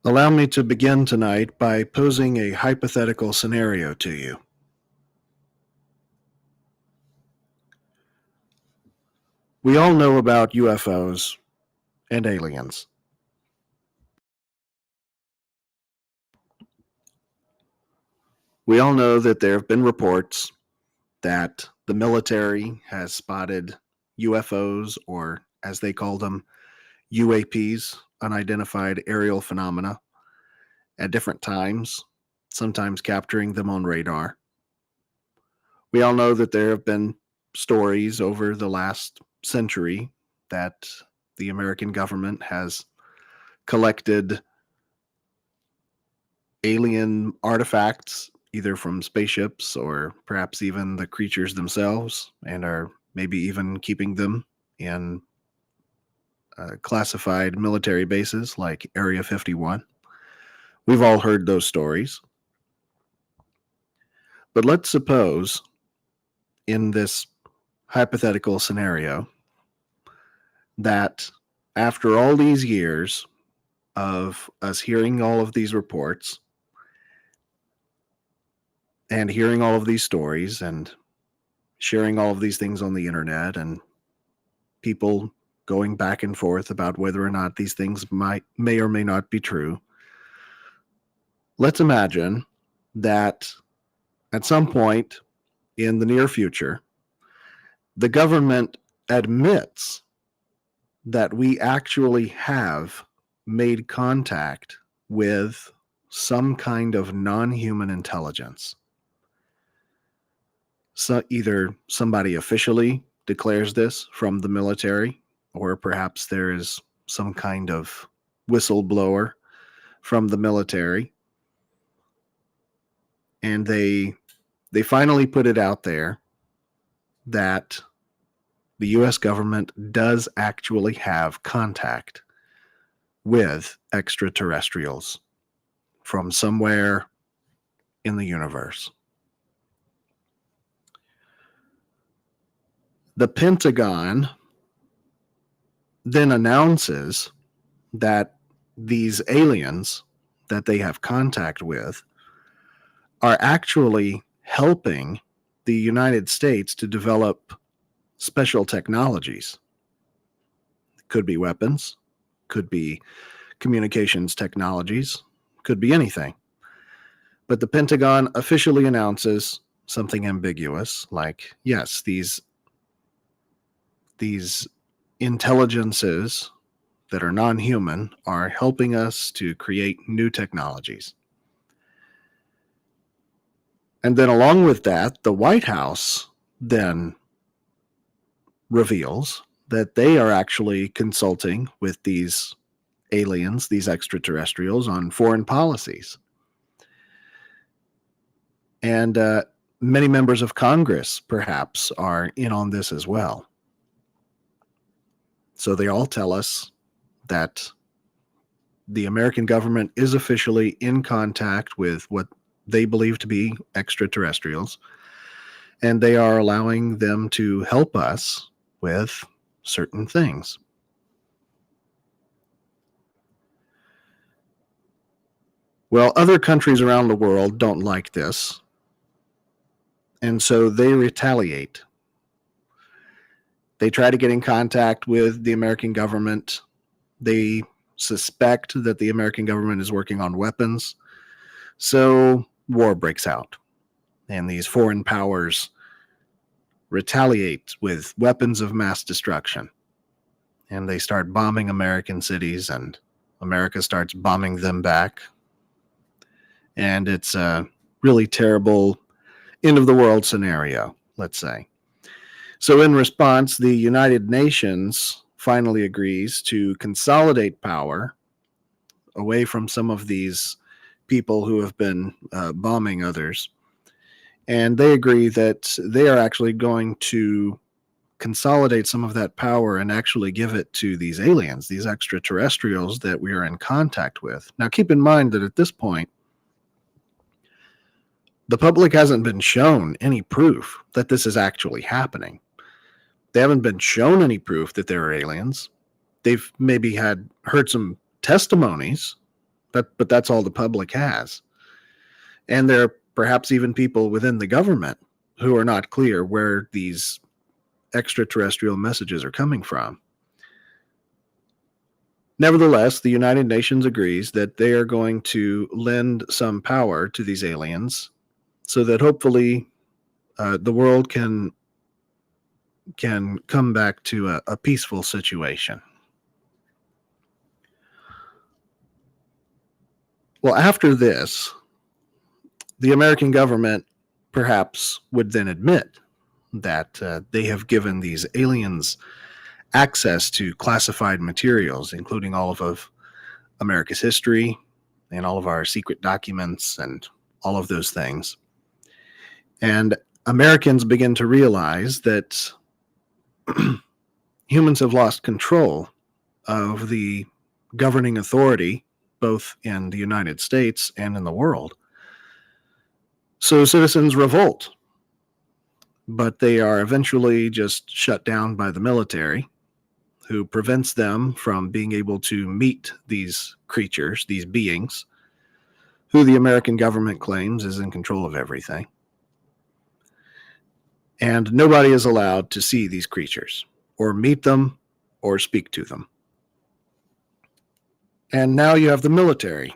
Allow me to begin tonight by posing a hypothetical scenario to you. We all know about UFOs and aliens. We all know that there have been reports that the military has spotted UFOs, or as they call them, UAPs, unidentified aerial phenomena, at different times, sometimes capturing them on radar. We all know that there have been stories over the last century that the American government has collected alien artifacts, either from spaceships or perhaps even the creatures themselves, and are maybe even keeping them in classified military bases like Area 51. We've all heard those stories. But let's suppose in this hypothetical scenario that after all these years of us hearing all of these reports and hearing all of these stories and sharing all of these things on the internet and people going back and forth about whether or not these things may or may not be true. Let's imagine that at some point in the near future, the government admits that we actually have made contact with some kind of non-human intelligence. So either somebody officially declares this from the military, or perhaps there is some kind of whistleblower from the military, and they finally put it out there that the US government does actually have contact with extraterrestrials from somewhere in the universe. The Pentagon then announces that these aliens that they have contact with are actually helping the United States to develop special technologies. Could be weapons, could be communications technologies, could be anything. But the Pentagon officially announces something ambiguous, like, yes, these intelligences that are non-human are helping us to create new technologies. And then along with that, the White House then reveals that they are actually consulting with these aliens, these extraterrestrials, on foreign policies. And many members of Congress, perhaps, are in on this as well. So they all tell us that the American government is officially in contact with what they believe to be extraterrestrials, and they are allowing them to help us with certain things. Well, other countries around the world don't like this, and so they retaliate. They try to get in contact with the American government. They suspect that the American government is working on weapons. So war breaks out, and these foreign powers retaliate with weapons of mass destruction. And they start bombing American cities, and America starts bombing them back. And it's a really terrible end of the world scenario, let's say. So in response, the United Nations finally agrees to consolidate power away from some of these people who have been bombing others. And they agree that they are actually going to consolidate some of that power and actually give it to these aliens, these extraterrestrials that we are in contact with. Now, keep in mind that at this point, the public hasn't been shown any proof that this is actually happening. They haven't been shown any proof that there are aliens. They've maybe heard some testimonies But that's all the public has. And there are perhaps even people within the government who are not clear where these extraterrestrial messages are coming from. Nevertheless, the United Nations agrees that they are going to lend some power to these aliens so that hopefully the world can come back to a peaceful situation. Well, after this, the American government perhaps would then admit that they have given these aliens access to classified materials, including all of America's history and all of our secret documents and all of those things. And Americans begin to realize that humans have lost control of the governing authority, both in the United States and in the world. So citizens revolt, but they are eventually just shut down by the military, who prevents them from being able to meet these creatures, these beings, who the American government claims is in control of everything. And nobody is allowed to see these creatures, or meet them, or speak to them. And now you have the military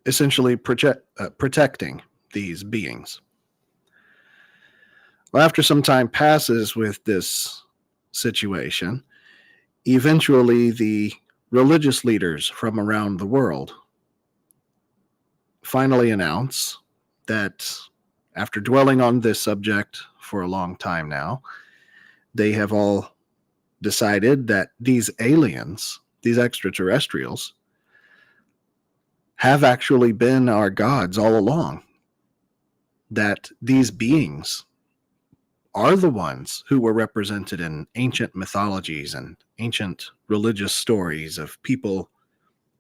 essentially protecting these beings. Well, after some time passes with this situation, eventually the religious leaders from around the world finally announce that after dwelling on this subject for a long time now, they have all decided that these aliens, these extraterrestrials, have actually been our gods all along. That these beings are the ones who were represented in ancient mythologies and ancient religious stories of people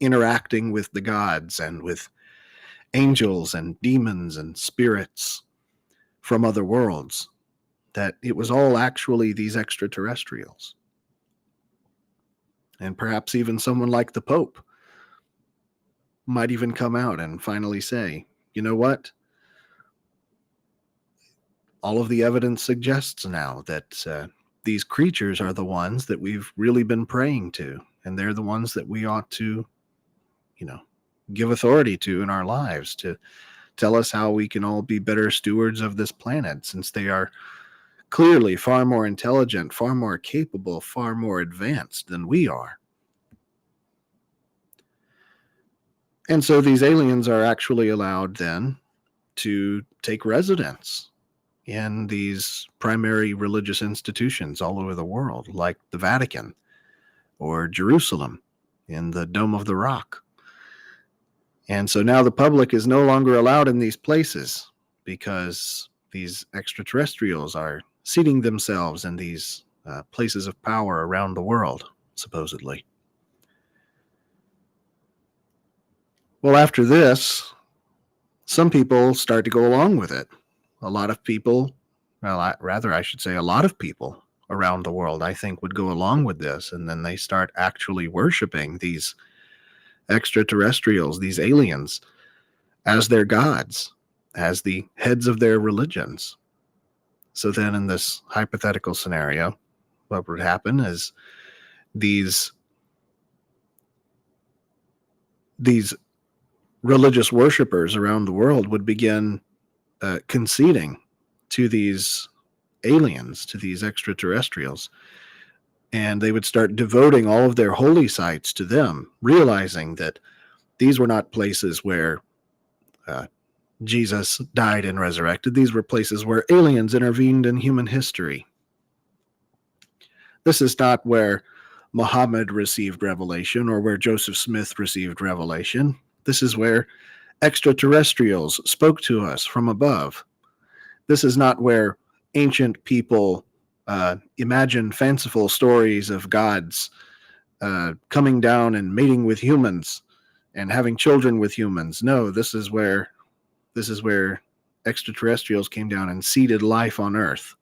interacting with the gods and with angels and demons and spirits from other worlds, that it was all actually these extraterrestrials. And perhaps even someone like the Pope might even come out and finally say, you know what? All of the evidence suggests now that these creatures are the ones that we've really been praying to, and they're the ones that we ought to, give authority to in our lives, to tell us how we can all be better stewards of this planet, since they are clearly far more intelligent, far more capable, far more advanced than we are. And so these aliens are actually allowed then to take residence in these primary religious institutions all over the world, like the Vatican or Jerusalem in the Dome of the Rock. And so now the public is no longer allowed in these places because these extraterrestrials are seating themselves in these places of power around the world, supposedly. Well, after this, some people start to go along with it. A lot of people, I should say a lot of people around the world, I think, would go along with this, and then they start actually worshiping these extraterrestrials, these aliens, as their gods, as the heads of their religions. So then in this hypothetical scenario, what would happen is these religious worshipers around the world would begin conceding to these aliens, to these extraterrestrials, and they would start devoting all of their holy sites to them, realizing that these were not places where Jesus died and resurrected. These were places where aliens intervened in human history. This is not where Muhammad received revelation or where Joseph Smith received revelation. This is where extraterrestrials spoke to us from above. This is not where ancient people imagined fanciful stories of gods coming down and mating with humans and having children with humans. No, this is where extraterrestrials came down and seeded life on Earth.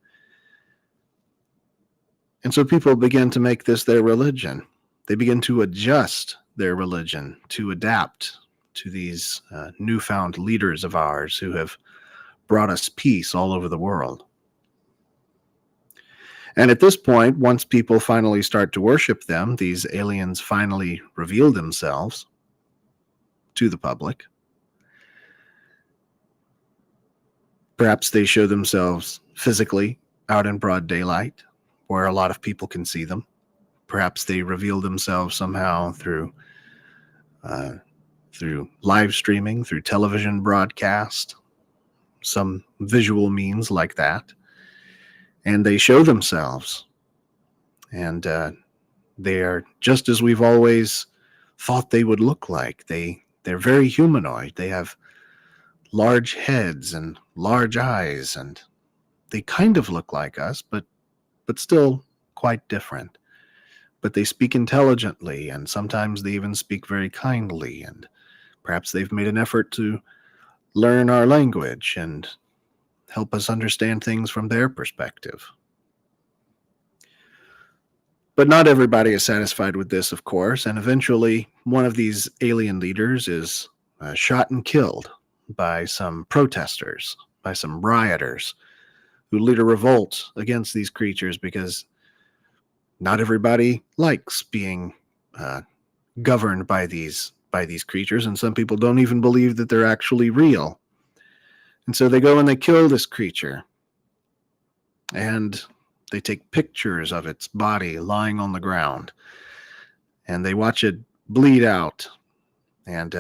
And so people begin to make this their religion. They begin to adjust their religion to adapt to these newfound leaders of ours who have brought us peace all over the world. And at this point, once people finally start to worship them, these aliens finally reveal themselves to the public. Perhaps they show themselves physically out in broad daylight, where a lot of people can see them. Perhaps they reveal themselves somehow through live streaming, through television broadcast, some visual means like that. And they show themselves. And they are just as we've always thought they would look like. They're very humanoid. They have large heads and large eyes, and they kind of look like us, but still quite different. But they speak intelligently, and sometimes they even speak very kindly, and perhaps they've made an effort to learn our language and help us understand things from their perspective. But not everybody is satisfied with this, of course, and eventually one of these alien leaders is shot and killed by some protesters, by some rioters who lead a revolt against these creatures, because not everybody likes being governed by these creatures, and some people don't even believe that they're actually real. And so they go and they kill this creature, and they take pictures of its body lying on the ground, and they watch it bleed out, and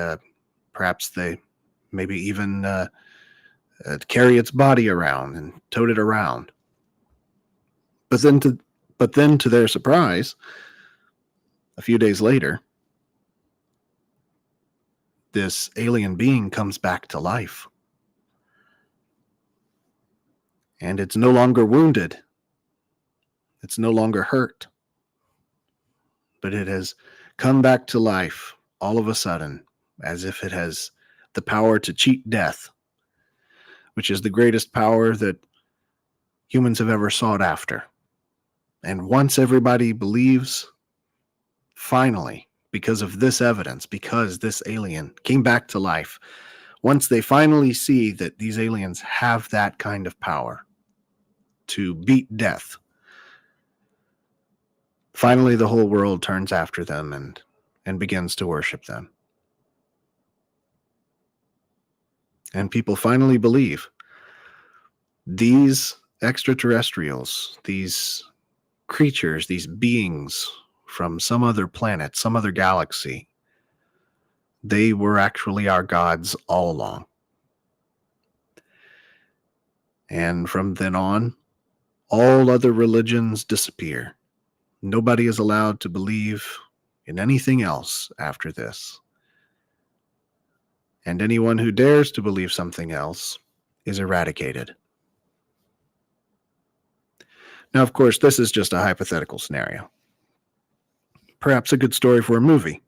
perhaps they maybe even carry its body around and tote it around. But then to their surprise, a few days later, this alien being comes back to life. And it's no longer wounded. It's no longer hurt. But it has come back to life all of a sudden, as if it has the power to cheat death, which is the greatest power that humans have ever sought after. And once everybody believes, finally, because of this evidence, because this alien came back to life, once they finally see that these aliens have that kind of power to beat death, finally the whole world turns after them and begins to worship them. And people finally believe these extraterrestrials, these creatures, these beings from some other planet, some other galaxy, they were actually our gods all along. And from then on, all other religions disappear. Nobody is allowed to believe in anything else after this. And anyone who dares to believe something else is eradicated. Now, of course, this is just a hypothetical scenario. Perhaps a good story for a movie.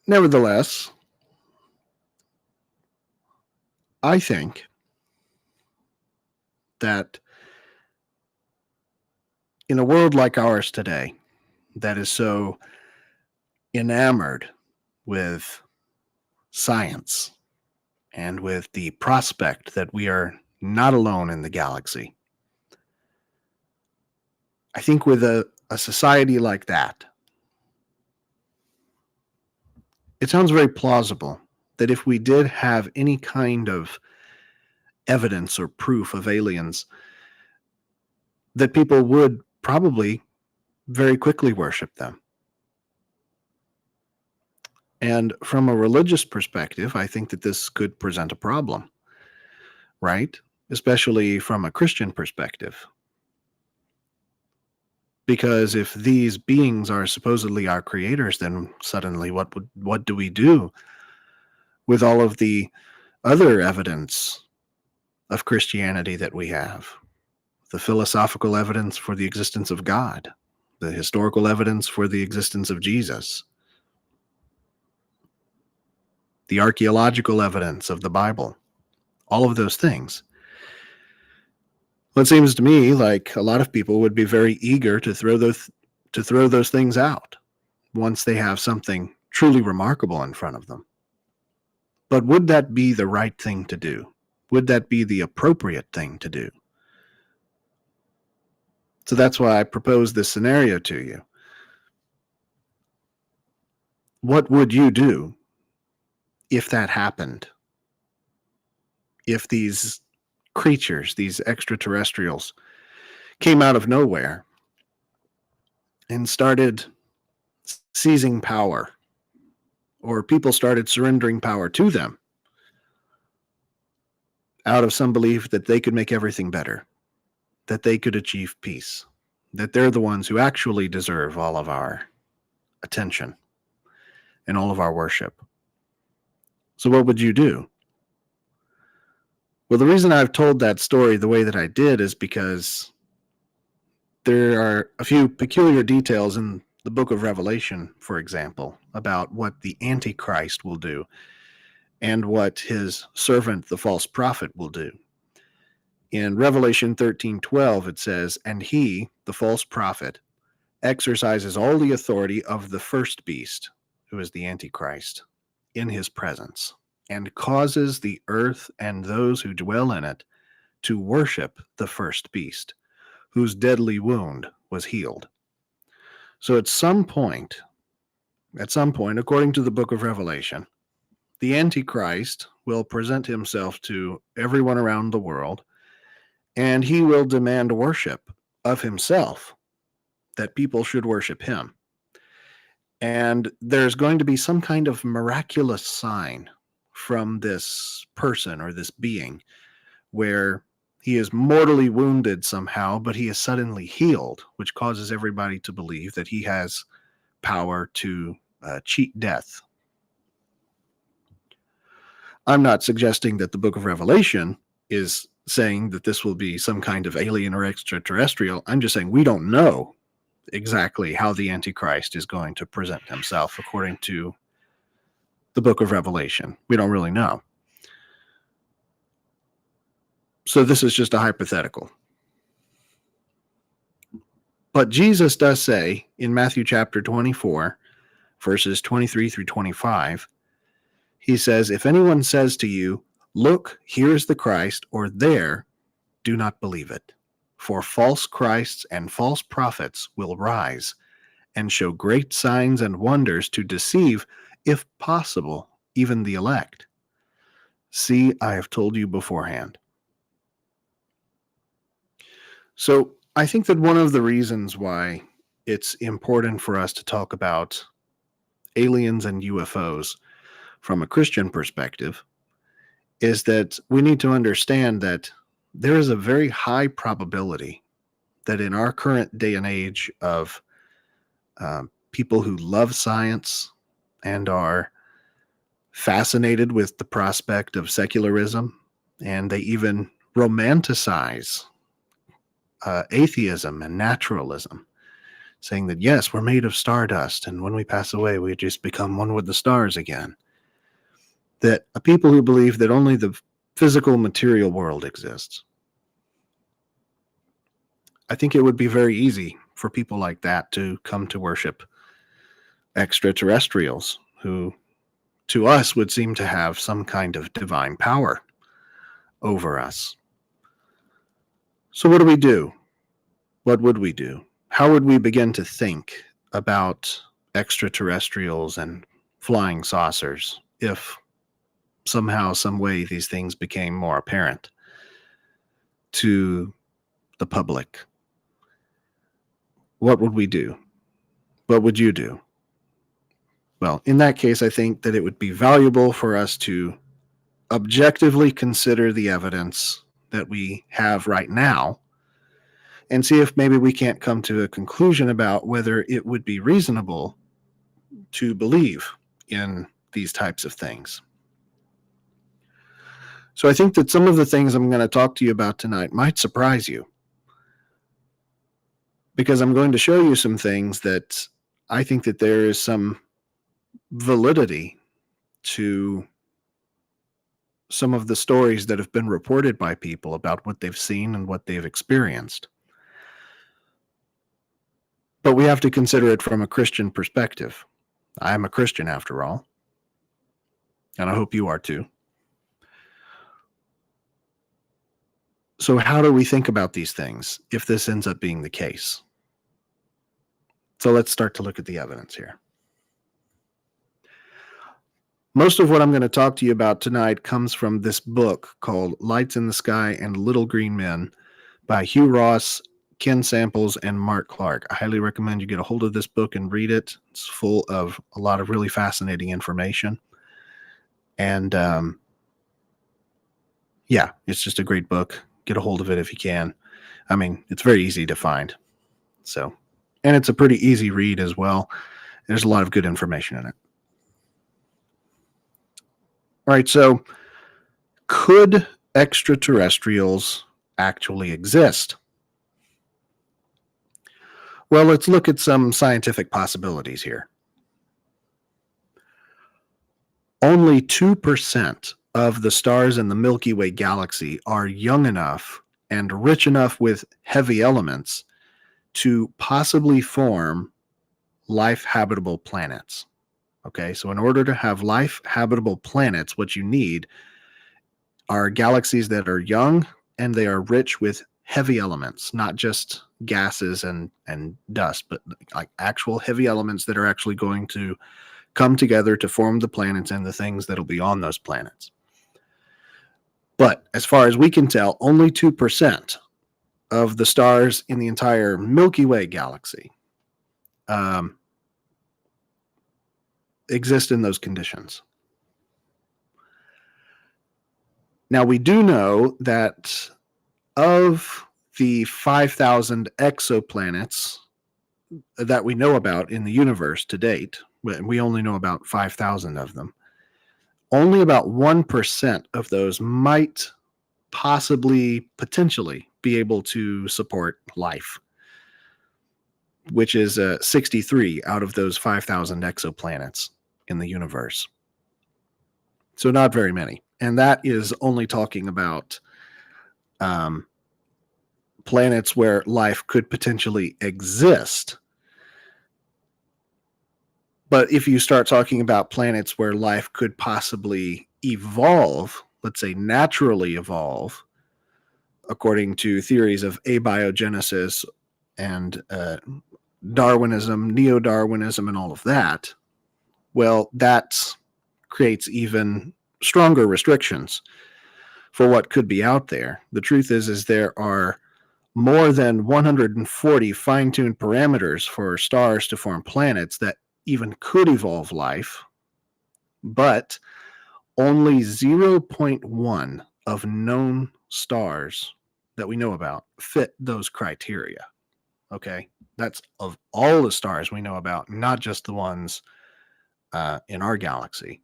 Nevertheless, I think that in a world like ours today, that is so enamored with science and with the prospect that we are not alone in the galaxy, I think with a society like that, it sounds very plausible that if we did have any kind of evidence or proof of aliens, that people would probably very quickly worship them. And from a religious perspective, I think that this could present a problem, right? Especially from a Christian perspective. Because if these beings are supposedly our creators, then suddenly what do we do with all of the other evidence of Christianity that we have? The philosophical evidence for the existence of God, the historical evidence for the existence of Jesus, the archaeological evidence of the Bible, all of those things. Well, it seems to me like a lot of people would be very eager to throw those things out, once they have something truly remarkable in front of them. But would that be the right thing to do? Would that be the appropriate thing to do? So that's why I propose this scenario to you. What would you do if that happened? If these creatures, these extraterrestrials, came out of nowhere and started seizing power, or people started surrendering power to them out of some belief that they could make everything better, that they could achieve peace, that they're the ones who actually deserve all of our attention and all of our worship. So what would you do? Well, the reason I've told that story the way that I did is because there are a few peculiar details in the book of Revelation, for example, about what the Antichrist will do and what his servant, the false prophet, will do. In Revelation 13:12, it says, "And he, the false prophet, exercises all the authority of the first beast," who is the Antichrist, "in his presence, and causes the earth and those who dwell in it to worship the first beast, whose deadly wound was healed." So at some point, according to the book of Revelation, the Antichrist will present himself to everyone around the world, and he will demand worship of himself, that people should worship him. And there's going to be some kind of miraculous sign from this person or this being where he is mortally wounded somehow, but he is suddenly healed, which causes everybody to believe that he has power to cheat death. I'm not suggesting that the book of Revelation is saying that this will be some kind of alien or extraterrestrial. I'm just saying we don't know exactly how the Antichrist is going to present himself according to the book of Revelation. We don't really know. So this is just a hypothetical. But Jesus does say in Matthew chapter 24, verses 23 through 25, he says, "If anyone says to you, 'Look, here is the Christ,' or 'there,' do not believe it. For false Christs and false prophets will rise and show great signs and wonders to deceive, if possible, even the elect. See, I have told you beforehand." So I think that one of the reasons why it's important for us to talk about aliens and UFOs from a Christian perspective is that we need to understand that there is a very high probability that in our current day and age of people who love science and are fascinated with the prospect of secularism, and they even romanticize atheism and naturalism, saying that, yes, we're made of stardust, and when we pass away, we just become one with the stars again. That people who believe that only the physical material world exists. I think it would be very easy for people like that to come to worship extraterrestrials who, to us, would seem to have some kind of divine power over us. So what do we do? What would we do? How would we begin to think about extraterrestrials and flying saucers if somehow, some way, these things became more apparent to the public? What would we do? What would you do? Well, in that case, I think that it would be valuable for us to objectively consider the evidence that we have right now and see if maybe we can't come to a conclusion about whether it would be reasonable to believe in these types of things. So I think that some of the things I'm going to talk to you about tonight might surprise you, because I'm going to show you some things that I think that there is some validity to some of the stories that have been reported by people about what they've seen and what they've experienced. But we have to consider it from a Christian perspective. I'm a Christian after all, and I hope you are too. So how do we think about these things if this ends up being the case? So let's start to look at the evidence here. Most of what I'm going to talk to you about tonight comes from this book called Lights in the Sky and Little Green Men by Hugh Ross, Ken Samples, and Mark Clark. I highly recommend you get a hold of this book and read it. It's full of a lot of really fascinating information. And yeah, it's just a great book. Get a hold of it if you can. I mean, it's very easy to find. So, and it's a pretty easy read as well. There's a lot of good information in it. All right, so could extraterrestrials actually exist? Well, let's look at some scientific possibilities here. Only 2% of the stars in the Milky Way galaxy are young enough and rich enough with heavy elements to possibly form life-habitable planets. Okay, so in order to have life-habitable planets, what you need are galaxies that are young and they are rich with heavy elements, not just gases and dust, but like actual heavy elements that are actually going to come together to form the planets and the things that'll be on those planets. But as far as we can tell, only 2% of the stars in the entire Milky Way galaxy exist in those conditions. Now, we do know that of the 5,000 exoplanets that we know about in the universe to date, we only know about 5,000 of them, only about 1% of those might possibly, potentially be able to support life, which is 63 out of those 5,000 exoplanets in the universe. So not very many. And that is only talking about planets where life could potentially exist. But if you start talking about planets where life could possibly evolve, let's say naturally evolve, according to theories of abiogenesis and Darwinism, neo-Darwinism, and all of that, well, that creates even stronger restrictions for what could be out there. The truth is there are more than 140 fine-tuned parameters for stars to form planets that even could evolve life, but only 0.1 of known stars that we know about fit those criteria. Okay, that's of all the stars we know about, not just the ones in our galaxy.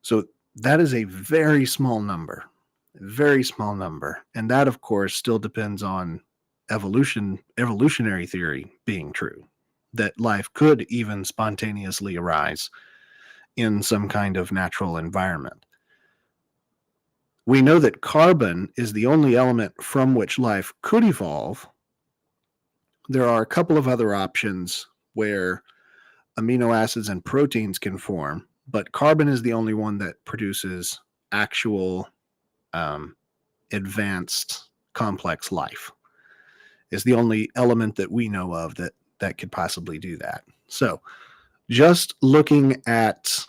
So that is a very small number, and that, of course, still depends on evolutionary theory being true, that life could even spontaneously arise in some kind of natural environment. We know that carbon is the only element from which life could evolve. There are a couple of other options where amino acids and proteins can form, but carbon is the only one that produces actual advanced complex life. Is the only element that we know of that could possibly do that. So just looking at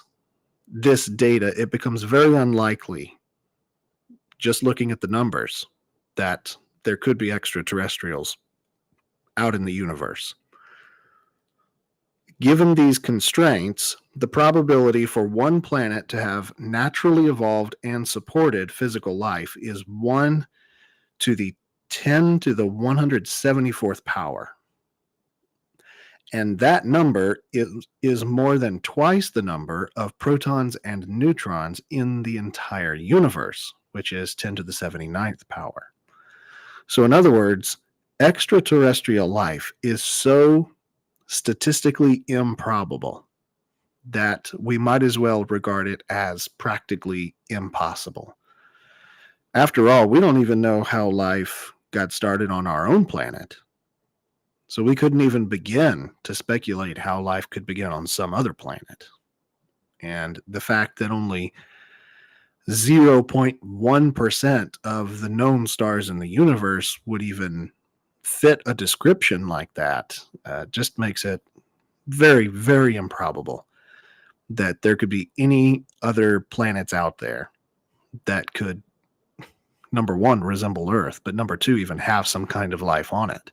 this data, it becomes very unlikely, just looking at the numbers, that there could be extraterrestrials out in the universe. Given these constraints, the probability for one planet to have naturally evolved and supported physical life is 1 to the 10 to the 174th power. And that number is more than twice the number of protons and neutrons in the entire universe, which is 10 to the 79th power. So in other words, extraterrestrial life is so statistically improbable that we might as well regard it as practically impossible. After all, we don't even know how life got started on our own planet. So we couldn't even begin to speculate how life could begin on some other planet. And the fact that only 0.1% of the known stars in the universe would even fit a description like that just makes it very, very improbable that there could be any other planets out there that could, number one, resemble Earth, but number two, even have some kind of life on it.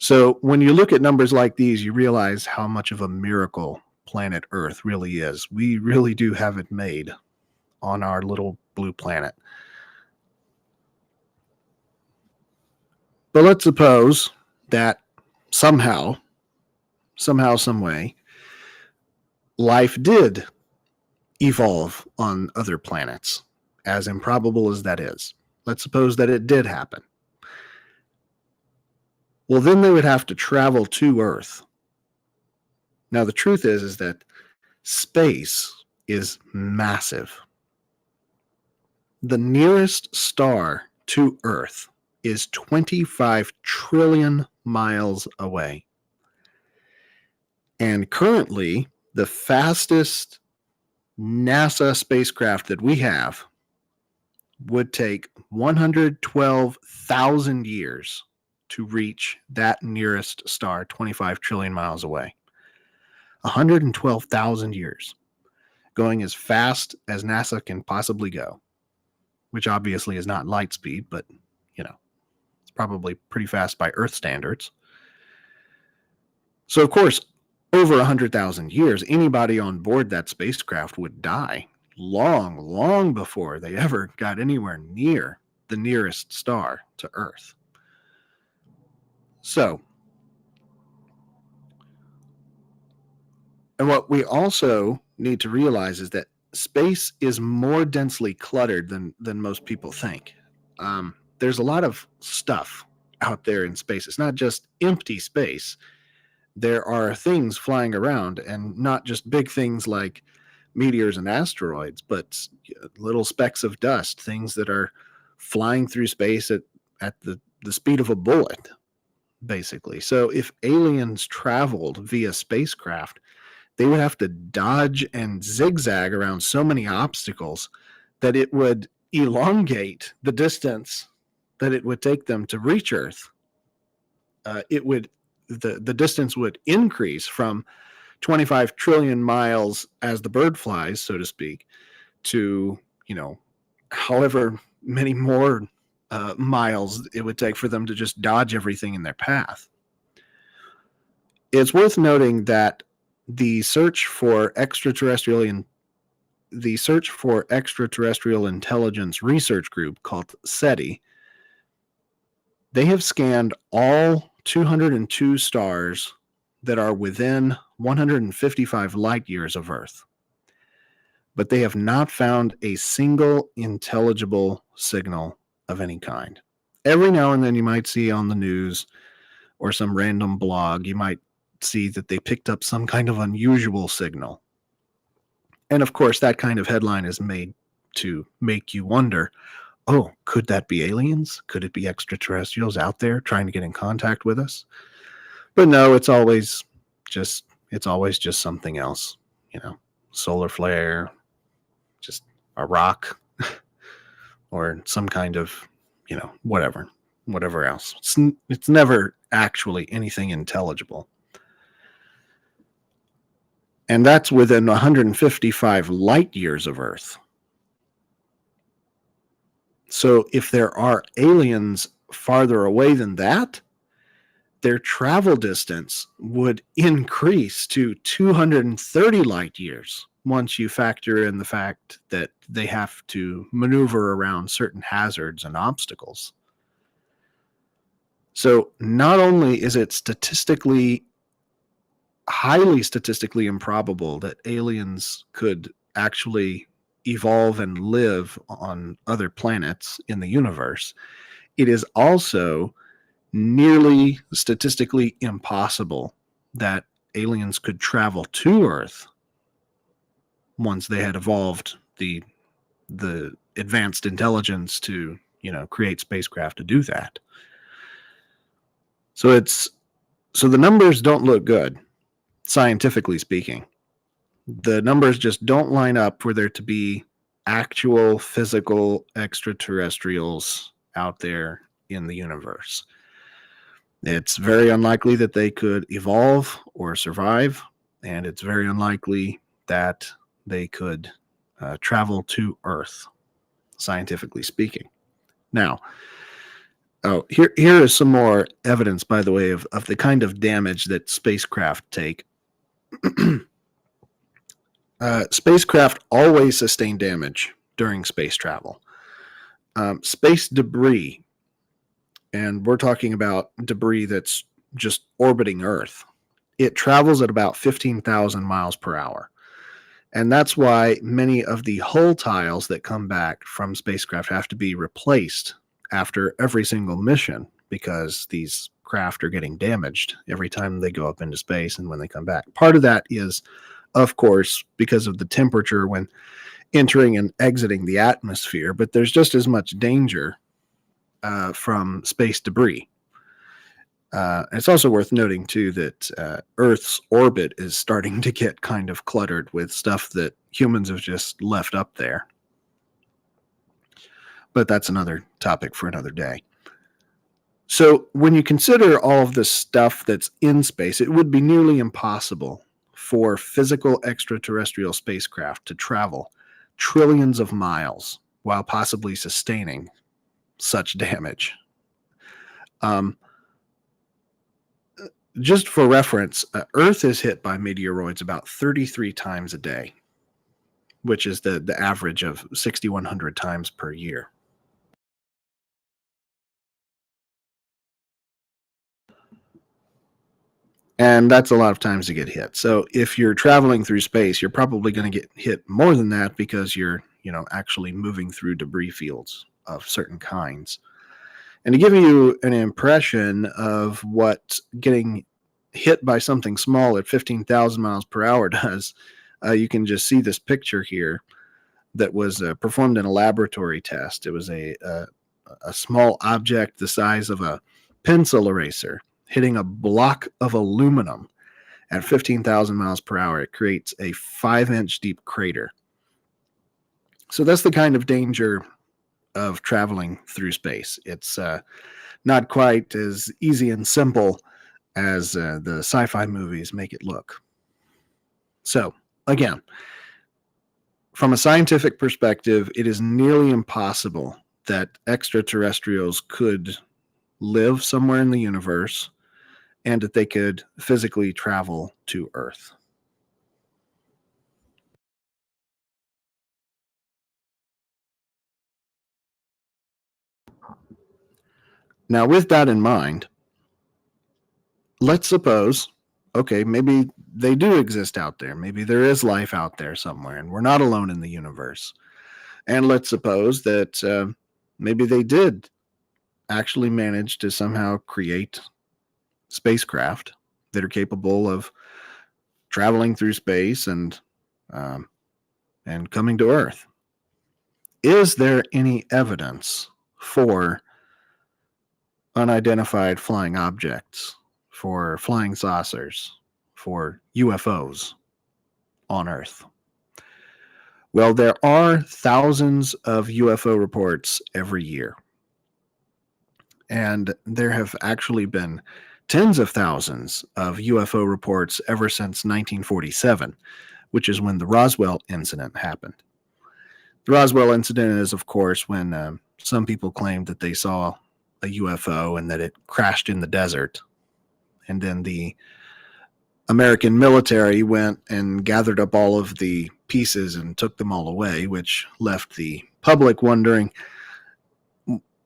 So when you look at numbers like these, you realize how much of a miracle planet Earth really is. We really do have it made on our little blue planet. But let's suppose that somehow, some way, life did evolve on other planets, as improbable as that is. Let's suppose that it did happen. Well, then they would have to travel to Earth. Now, the truth is that space is massive. The nearest star to Earth is 25 trillion miles away. And currently, the fastest NASA spacecraft that we have would take 112,000 years to reach that nearest star 25 trillion miles away. 112,000 years, going as fast as NASA can possibly go, which obviously is not light speed, but, it's probably pretty fast by Earth standards. So, of course, over 100,000 years, anybody on board that spacecraft would die long, long before they ever got anywhere near the nearest star to Earth. So, and what we also need to realize is that space is more densely cluttered than most people think. There's a lot of stuff out there in space. It's not just empty space. There are things flying around, and not just big things like meteors and asteroids, but little specks of dust, things that are flying through space at the speed of a bullet, basically. So if aliens traveled via spacecraft, they would have to dodge and zigzag around so many obstacles that it would elongate the distance that it would take them to reach Earth. The distance would increase from 25 trillion miles as the bird flies, so to speak, to, however many more miles it would take for them to just dodge everything in their path. It's worth noting that the search for extraterrestrial intelligence research group called SETI, they have scanned all 202 stars that are within 155 light years of Earth, but they have not found a single intelligible signal of any kind. Every now and then you might see on the news or some random blog, you might see that they picked up some kind of unusual signal. And of course, that kind of headline is made to make you wonder, oh, could that be aliens? Could it be extraterrestrials out there trying to get in contact with us? But no, it's always just something else, solar flare, just a rock, or some kind of, whatever else. It's never actually anything intelligible. And that's within 155 light years of Earth. So if there are aliens farther away than that, their travel distance would increase to 230 light years once you factor in the fact that they have to maneuver around certain hazards and obstacles. So not only is it highly statistically improbable that aliens could actually evolve and live on other planets in the universe, it is also nearly statistically impossible that aliens could travel to Earth once they had evolved the advanced intelligence to, create spacecraft to do that. So it's So the numbers don't look good, scientifically speaking. The numbers just don't line up for there to be actual physical extraterrestrials out there in the universe. It's very unlikely that they could evolve or survive, and it's very unlikely that they could travel to Earth, scientifically speaking. Now, here is some more evidence, by the way, of the kind of damage that spacecraft take. Spacecraft always sustain damage during space travel. Space debris, and we're talking about debris that's just orbiting Earth, it travels at about 15,000 miles per hour. And that's why many of the hull tiles that come back from spacecraft have to be replaced after every single mission, because these craft are getting damaged every time they go up into space and when they come back. Part of that is, of course, because of the temperature when entering and exiting the atmosphere, but there's just as much danger from space debris. It's also worth noting, too, that Earth's orbit is starting to get kind of cluttered with stuff that humans have just left up there. But that's another topic for another day. So when you consider all of the stuff that's in space, it would be nearly impossible for physical extraterrestrial spacecraft to travel trillions of miles while possibly sustaining such damage. Just for reference, Earth is hit by meteoroids about 33 times a day, which is the average of 6,100 times per year. And that's a lot of times to get hit. So if you're traveling through space, you're probably going to get hit more than that, because you're, actually moving through debris fields of certain kinds. And to give you an impression of what getting hit by something small at 15,000 miles per hour does, you can just see this picture here that was performed in a laboratory test. It was a small object the size of a pencil eraser hitting a block of aluminum at 15,000 miles per hour. It creates a 5-inch deep crater. So that's the kind of danger of traveling through space. It's not quite as easy and simple as the sci-fi movies make it look. So, again, from a scientific perspective, it is nearly impossible that extraterrestrials could live somewhere in the universe and that they could physically travel to Earth. Now, with that in mind, let's suppose, okay, maybe they do exist out there. Maybe there is life out there somewhere, and we're not alone in the universe. And let's suppose that maybe they did actually manage to somehow create spacecraft that are capable of traveling through space and coming to Earth. Is there any evidence for unidentified flying objects, for flying saucers, for UFOs on Earth? Well, there are thousands of UFO reports every year. And there have actually been tens of thousands of UFO reports ever since 1947, which is when the Roswell incident happened. The Roswell incident is, of course, when some people claimed that they saw a UFO and that it crashed in the desert. And then the American military went and gathered up all of the pieces and took them all away, which left the public wondering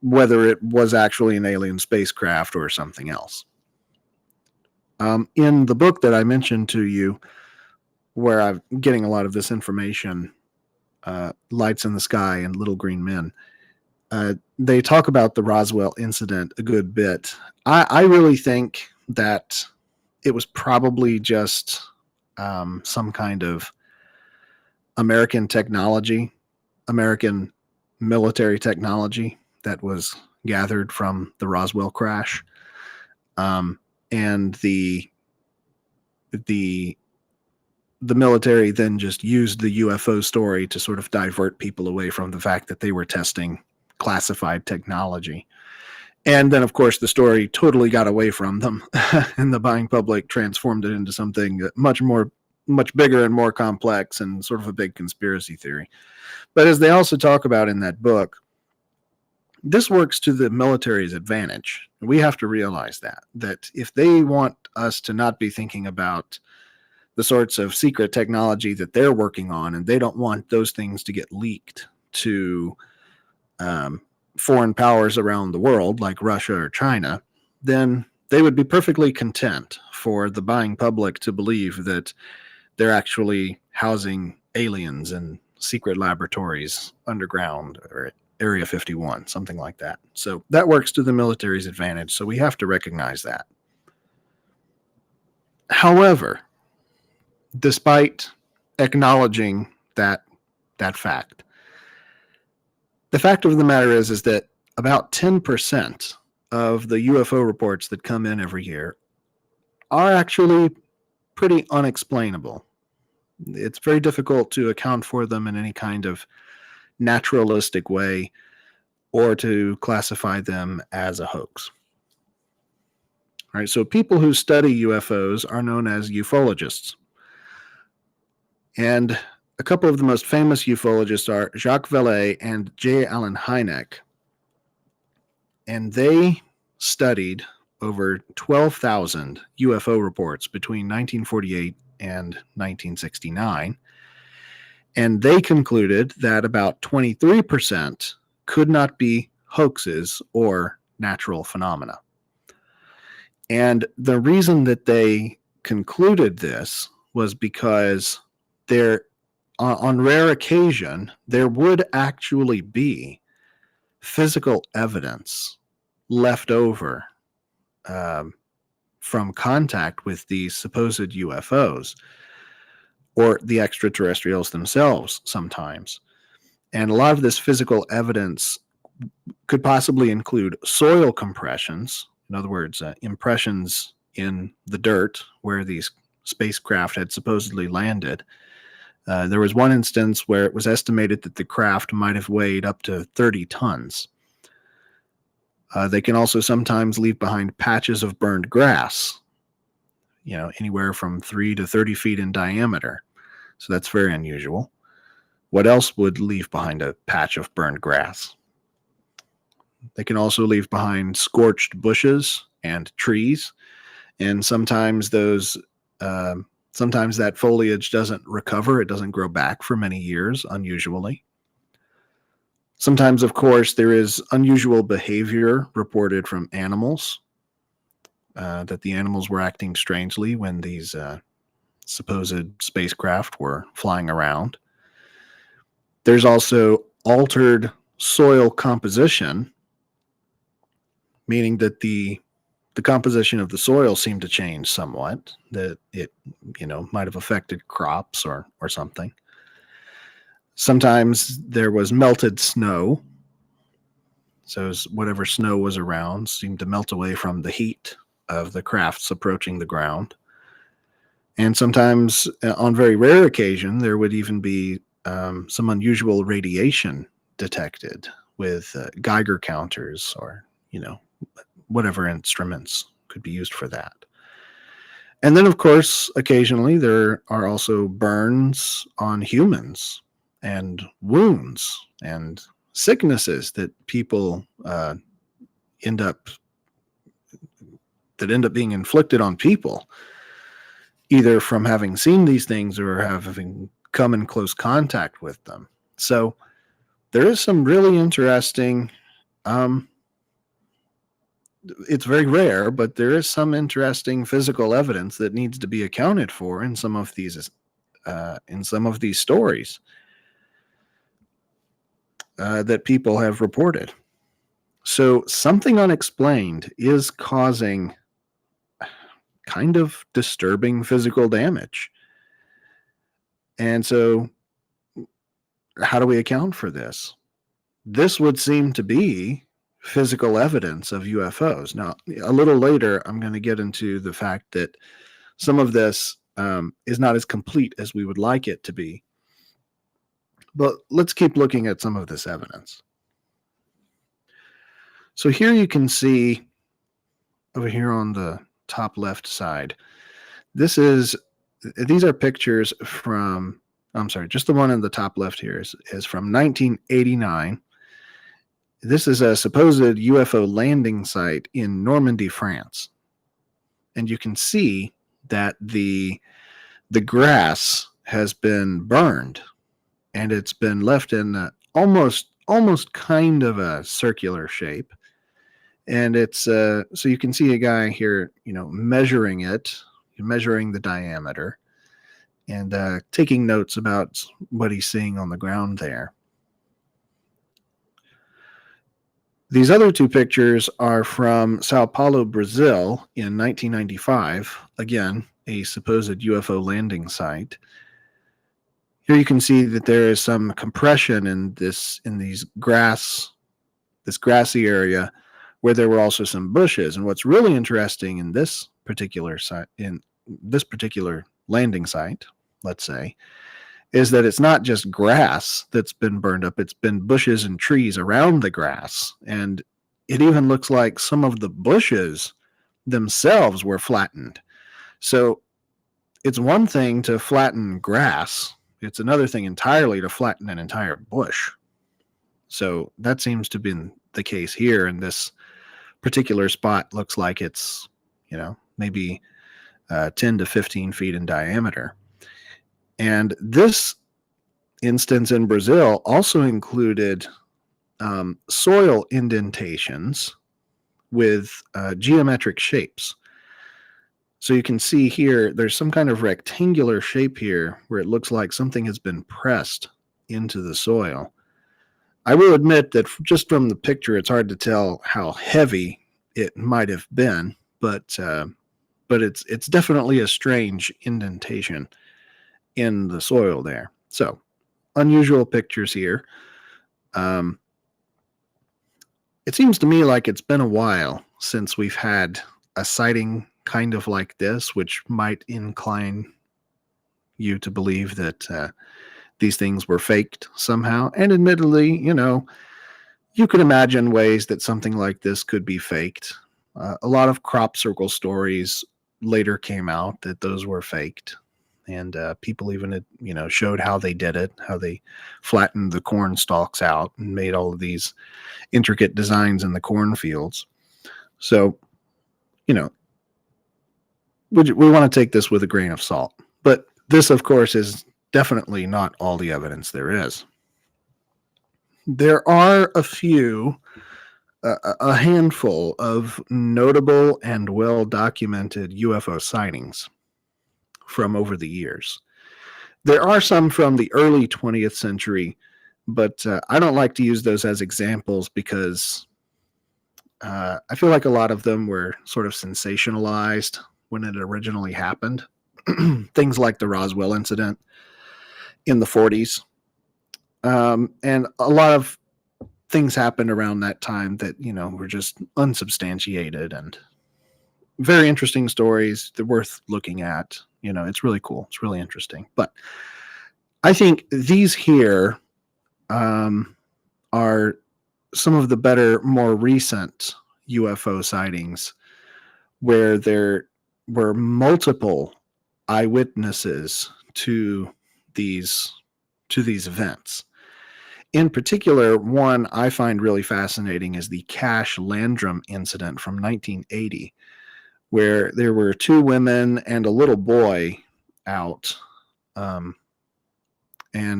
whether it was actually an alien spacecraft or something else. In the book that I mentioned to you, where I'm getting a lot of this information, Lights in the Sky and Little Green Men, they talk about the Roswell incident a good bit. I really think that it was probably just some kind of American technology, American military technology that was gathered from the Roswell crash. and the military then just used the UFO story to sort of divert people away from the fact that they were testing classified technology. And then, of course, the story totally got away from them, and the buying public transformed it into something much bigger and more complex, and sort of a big conspiracy theory. But as they also talk about in that book, this works to the military's advantage. We have to realize that if they want us to not be thinking about the sorts of secret technology that they're working on, and they don't want those things to get leaked to foreign powers around the world like Russia or China, then they would be perfectly content for the buying public to believe that they're actually housing aliens in secret laboratories underground or at Area 51, something like that. So that works to the military's advantage, so we have to recognize that. However, despite acknowledging that fact, the fact of the matter is that about 10% of the UFO reports that come in every year are actually pretty unexplainable. It's very difficult to account for them in any kind of naturalistic way or to classify them as a hoax. All right, so people who study UFOs are known as ufologists. And a couple of the most famous ufologists are Jacques Vallée and J. Allen Hynek. And they studied over 12,000 UFO reports between 1948 and 1969. And they concluded that about 23% could not be hoaxes or natural phenomena. And the reason that they concluded this was because on rare occasion, there would actually be physical evidence left over from contact with these supposed UFOs or the extraterrestrials themselves sometimes. And a lot of this physical evidence could possibly include soil compressions, in other words, impressions in the dirt where these spacecraft had supposedly landed. There was one instance where it was estimated that the craft might have weighed up to 30 tons. They can also sometimes leave behind patches of burned grass, anywhere from 3 to 30 feet in diameter. So that's very unusual. What else would leave behind a patch of burned grass? They can also leave behind scorched bushes and trees, and sometimes that foliage doesn't recover. It doesn't grow back for many years, unusually. Sometimes, of course, there is unusual behavior reported from animals, that the animals were acting strangely when these supposed spacecraft were flying around. There's also altered soil composition, meaning that the composition of the soil seemed to change somewhat, that it might have affected crops or something. Sometimes there was melted snow, so whatever snow was around seemed to melt away from the heat of the crafts approaching the ground. And sometimes, on very rare occasion, there would even be some unusual radiation detected with Geiger counters or whatever instruments could be used for that. And then, of course, occasionally there are also burns on humans and wounds and sicknesses that people end up being inflicted on people, either from having seen these things or having come in close contact with them. So there is some really interesting, it's very rare, but there is some interesting physical evidence that needs to be accounted for in some of these stories that people have reported. So something unexplained is causing kind of disturbing physical damage. And so how do we account for this? This would seem to be physical evidence of UFOs. Now, a little later, I'm going to get into the fact that some of this is not as complete as we would like it to be. But let's keep looking at some of this evidence. So here you can see over here on the top left side, these are pictures from, I'm sorry, just the one in the top left here is from 1989. This is a supposed UFO landing site in Normandy, France. And you can see that the grass has been burned, and it's been left in almost kind of a circular shape. And it's so you can see a guy here, measuring the diameter, and taking notes about what he's seeing on the ground there. These other two pictures are from Sao Paulo, Brazil in 1995. Again, a supposed UFO landing site. Here you can see that there is some compression in this grassy area, where there were also some bushes. And what's really interesting in this particular landing site, let's say, is that it's not just grass that's been burned up, it's been bushes and trees around the grass. And it even looks like some of the bushes themselves were flattened. So it's one thing to flatten grass, it's another thing entirely to flatten an entire bush. So that seems to have been the case here, and this particular spot looks like it's, maybe 10 to 15 feet in diameter. And this instance in Brazil also included soil indentations with geometric shapes. So you can see here, there's some kind of rectangular shape here where it looks like something has been pressed into the soil. I will admit that just from the picture, it's hard to tell how heavy it might have been, but it's definitely a strange indentation in the soil there. So, unusual pictures here. It seems to me like it's been a while since we've had a sighting kind of like this, which might incline you to believe that these things were faked somehow. And admittedly, you could imagine ways that something like this could be faked. A lot of crop circle stories later came out that those were faked. And people even, showed how they did it, how they flattened the corn stalks out and made all of these intricate designs in the cornfields. So, we want to take this with a grain of salt. But this, of course, is definitely not all the evidence there is. There are a handful of notable and well-documented UFO sightings from over the years. There are some from the early 20th century, but I don't like to use those as examples because I feel like a lot of them were sort of sensationalized when it originally happened. Things like the Roswell incident in the 40s. And a lot of things happened around that time that, were just unsubstantiated and very interesting stories. They're worth looking at. It's really cool. It's really interesting. But I think these here are some of the better, more recent UFO sightings where there were multiple eyewitnesses to these events. In particular, one I find really fascinating is the Cash Landrum incident from 1980, where there were two women and a little boy out, and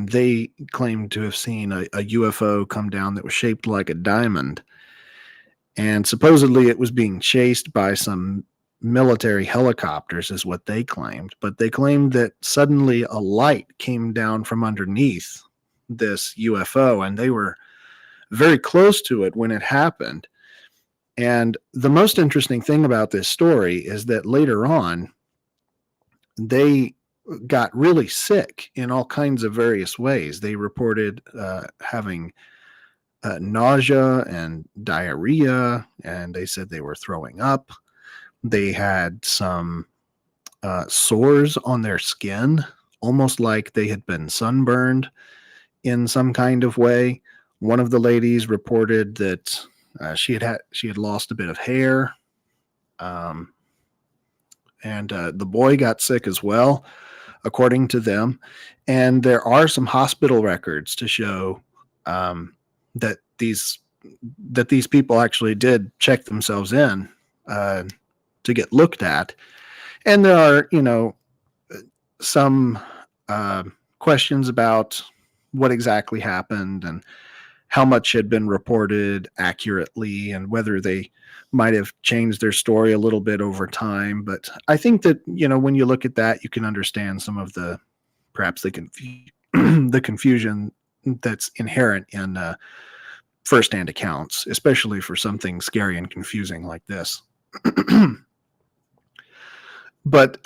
they claimed to have seen a UFO come down that was shaped like a diamond. And supposedly it was being chased by some military helicopters, is what they claimed. But they claimed that suddenly a light came down from underneath this UFO, and they were very close to it when it happened. And the most interesting thing about this story is that later on, they got really sick in all kinds of various ways. They reported having nausea and diarrhea, and they said they were throwing up. They had some sores on their skin, almost like they had been sunburned in some kind of way. One of the ladies reported that she had lost a bit of hair, um, and the boy got sick as well, according to them. And there are some hospital records to show um, that these people actually did check themselves in uh, to get looked at. And there are, some uh, questions about what exactly happened and how much had been reported accurately and whether they might have changed their story a little bit over time. But I think that, when you look at that, you can understand some of the perhaps the confusion that's inherent in firsthand accounts, especially for something scary and confusing like this. But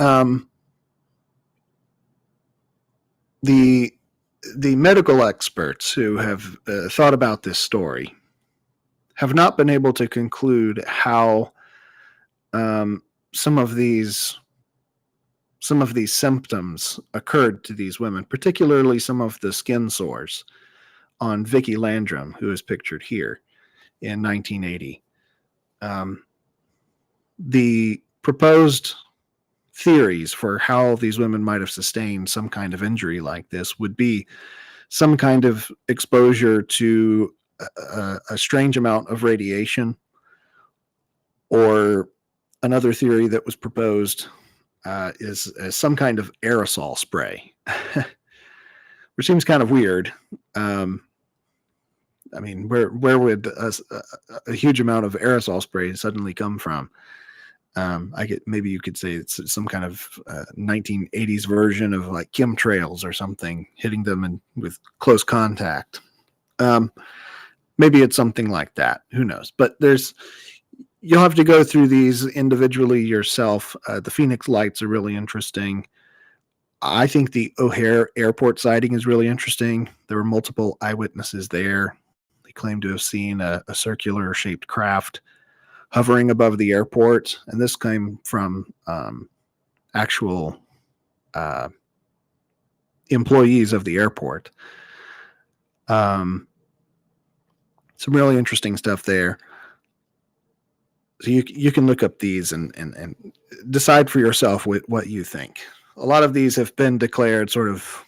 the medical experts who have thought about this story have not been able to conclude how some of these symptoms occurred to these women, particularly some of the skin sores on Vicky Landrum, who is pictured here in 1980. The proposed theories for how these women might have sustained some kind of injury like this would be some kind of exposure to a strange amount of radiation, or another theory that was proposed is some kind of aerosol spray, which seems kind of weird. I mean, where would a huge amount of aerosol spray suddenly come from? Maybe you could say it's some kind of 1980s version of like chemtrails or something hitting them with close contact. Maybe it's something like that. Who knows? But you'll have to go through these individually yourself. The Phoenix lights are really interesting. I think the O'Hare airport sighting is really interesting. There were multiple eyewitnesses there. They claim to have seen a circular shaped craft hovering above the airport, and this came from actual employees of the airport. Some really interesting stuff there. So you can look up these and decide for yourself what you think. A lot of these have been declared sort of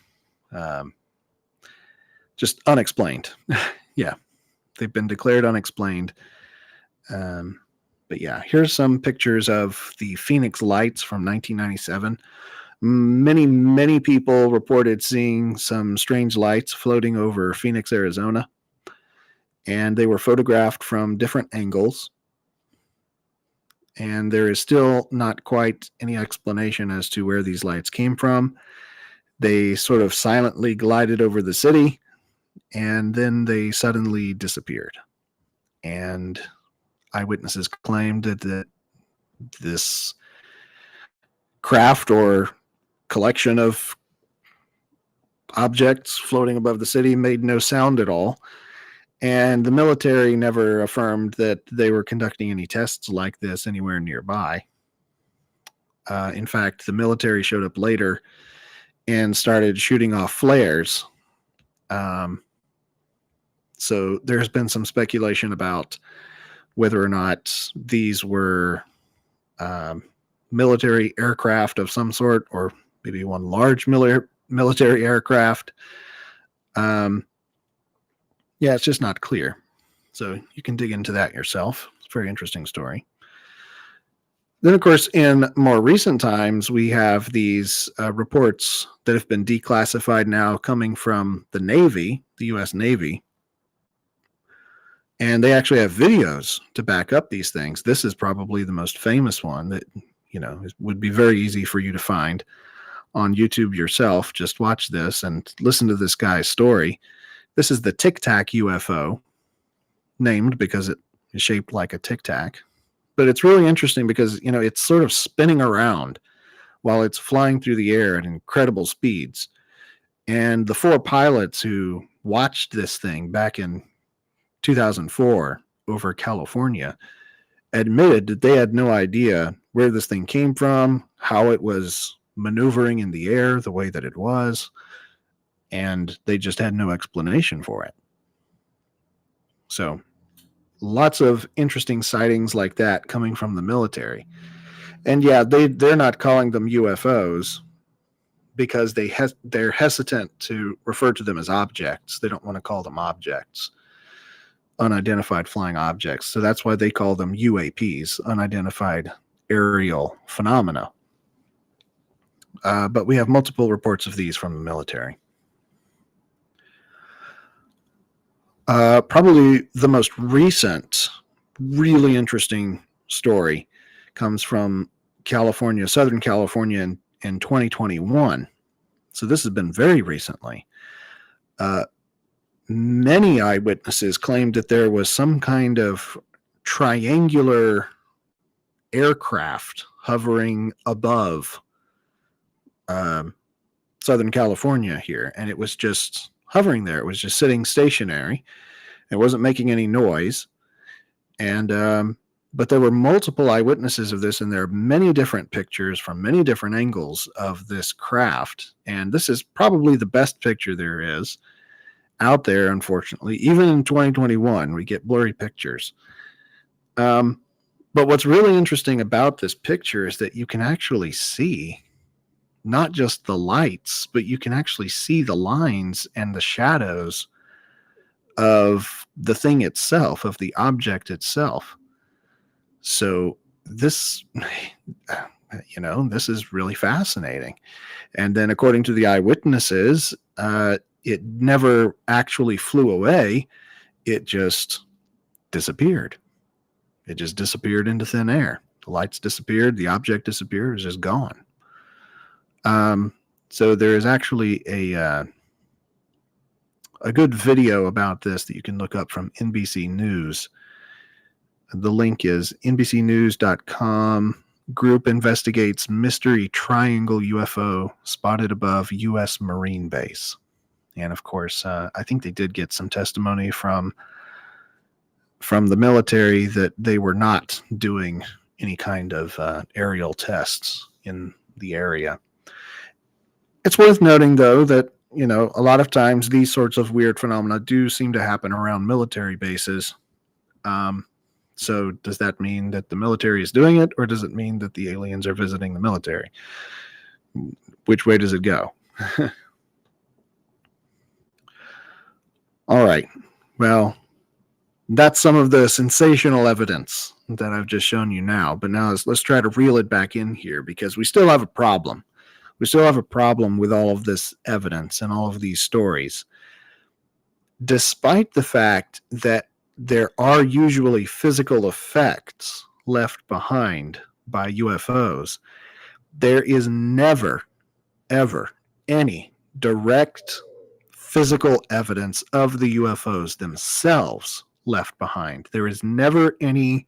just unexplained. Yeah, they've been declared unexplained. But yeah, here's some pictures of the Phoenix lights from 1997. Many people reported seeing some strange lights floating over Phoenix, Arizona, and they were photographed from different angles. And there is still not quite any explanation as to where these lights came from. They sort of silently glided over the city, and then they suddenly disappeared. And eyewitnesses claimed that this craft or collection of objects floating above the city made no sound at all. And the military never affirmed that they were conducting any tests like this anywhere nearby. In fact, the military showed up later and started shooting off flares. So there's been some speculation about whether or not these were military aircraft of some sort, or maybe one large military aircraft. Yeah, it's just not clear. So you can dig into that yourself. It's a very interesting story. Then, of course, in more recent times, we have these reports that have been declassified now coming from the Navy, the U.S. Navy. And they actually have videos to back up these things. This is probably the most famous one that, would be very easy for you to find on YouTube yourself. Just watch this and listen to this guy's story. This is the tic-tac UFO, named because it is shaped like a tic-tac. But it's really interesting because, it's sort of spinning around while it's flying through the air at incredible speeds. And the four pilots who watched this thing back in 2004 over California admitted that they had no idea where this thing came from, how it was maneuvering in the air the way that it was, and they just had no explanation for it. So lots of interesting sightings like that coming from the military. And yeah, they're not calling them UFOs because they're hesitant to refer to them as objects. They don't want to call them objects, unidentified flying objects. So that's why they call them UAPs, unidentified aerial phenomena. But we have multiple reports of these from the military. Probably the most recent, really interesting story comes from California, Southern California in 2021. So this has been very recently. Many eyewitnesses claimed that there was some kind of triangular aircraft hovering above Southern California here, and it was just hovering there. It was just sitting stationary. It wasn't making any noise. And but there were multiple eyewitnesses of this, and there are many different pictures from many different angles of this craft. And this is probably the best picture there is out there, unfortunately. Even in 2021, we get blurry pictures. But what's really interesting about this picture is that you can actually see not just the lights, but you can actually see the lines and the shadows of the thing itself, of the object itself. So this, this is really fascinating. And then according to the eyewitnesses, it never actually flew away. It just disappeared. It just disappeared into thin air. The lights disappeared. The object disappeared. It was just gone. So there is actually a good video about this that you can look up from NBC News. The link is nbcnews.com. Group investigates mystery triangle UFO spotted above U.S. Marine Base. And of course, I think they did get some testimony from the military that they were not doing any kind of aerial tests in the area. It's worth noting, though, that a lot of times these sorts of weird phenomena do seem to happen around military bases. So does that mean that the military is doing it, or does it mean that the aliens are visiting the military? Which way does it go? All right. Well, that's some of the sensational evidence that I've just shown you now. But now let's try to reel it back in here, because we still have a problem. We still have a problem with all of this evidence and all of these stories. Despite the fact that there are usually physical effects left behind by UFOs, there is never, ever any direct physical evidence of the UFOs themselves left behind. There is never any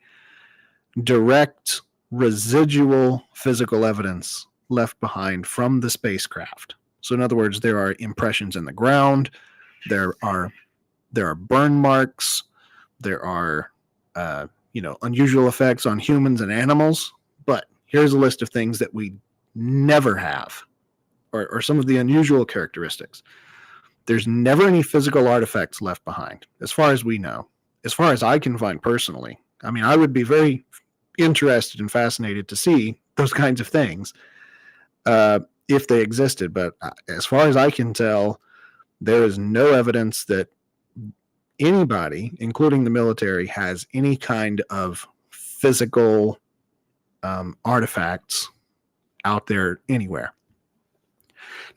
direct residual physical evidence left behind from the spacecraft. So in other words, there are impressions in the ground, there are burn marks, there are unusual effects on humans and animals. But here's a list of things that we never have, or some of the unusual characteristics. There's never any physical artifacts left behind, as far as we know, as far as I can find personally. I mean, I would be very interested and fascinated to see those kinds of things if they existed. But as far as I can tell, there is no evidence that anybody, including the military, has any kind of physical artifacts out there anywhere.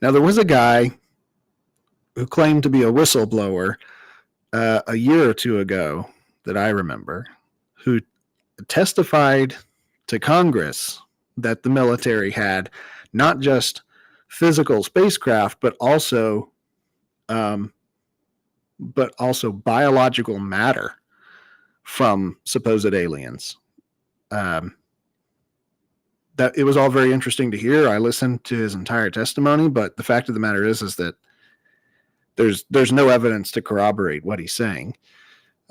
Now, there was a guy who claimed to be a whistleblower a year or two ago that I remember, who testified to Congress that the military had not just physical spacecraft, but also biological matter from supposed aliens. That it was all very interesting to hear. I listened to his entire testimony, but the fact of the matter is that there's no evidence to corroborate what he's saying.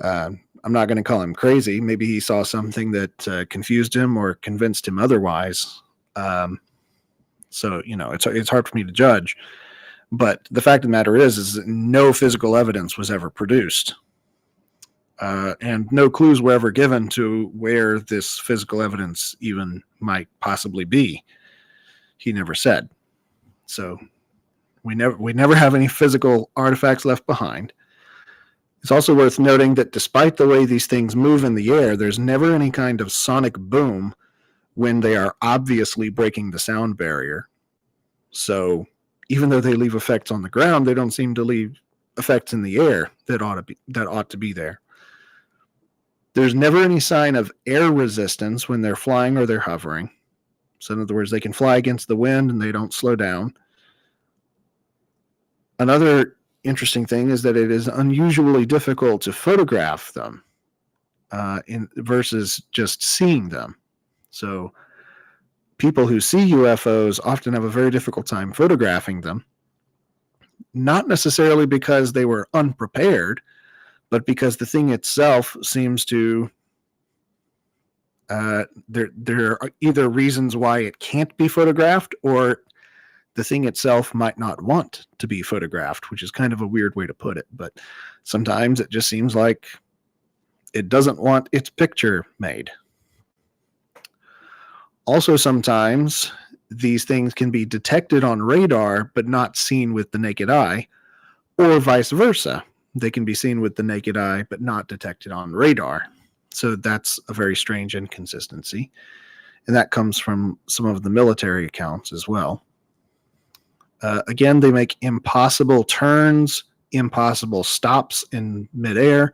I'm not going to call him crazy. Maybe he saw something that confused him or convinced him otherwise. So, it's hard for me to judge. But the fact of the matter is that no physical evidence was ever produced. And no clues were ever given to where this physical evidence even might possibly be. He never said. So we never have any physical artifacts left behind. It's also worth noting that despite the way these things move in the air, there's never any kind of sonic boom when they are obviously breaking the sound barrier. So even though they leave effects on the ground, they don't seem to leave effects in the air that ought to be there. There's never any sign of air resistance when they're flying or they're hovering. So in other words, they can fly against the wind and they don't slow down. Another interesting thing is that it is unusually difficult to photograph them versus just seeing them. So people who see UFOs often have a very difficult time photographing them, not necessarily because they were unprepared, but because the thing itself seems to there are either reasons why it can't be photographed, or the thing itself might not want to be photographed, which is kind of a weird way to put it. But sometimes it just seems like it doesn't want its picture made. Also, sometimes these things can be detected on radar, but not seen with the naked eye, or vice versa. They can be seen with the naked eye, but not detected on radar. So that's a very strange inconsistency. And that comes from some of the military accounts as well. Again, they make impossible turns, impossible stops in midair,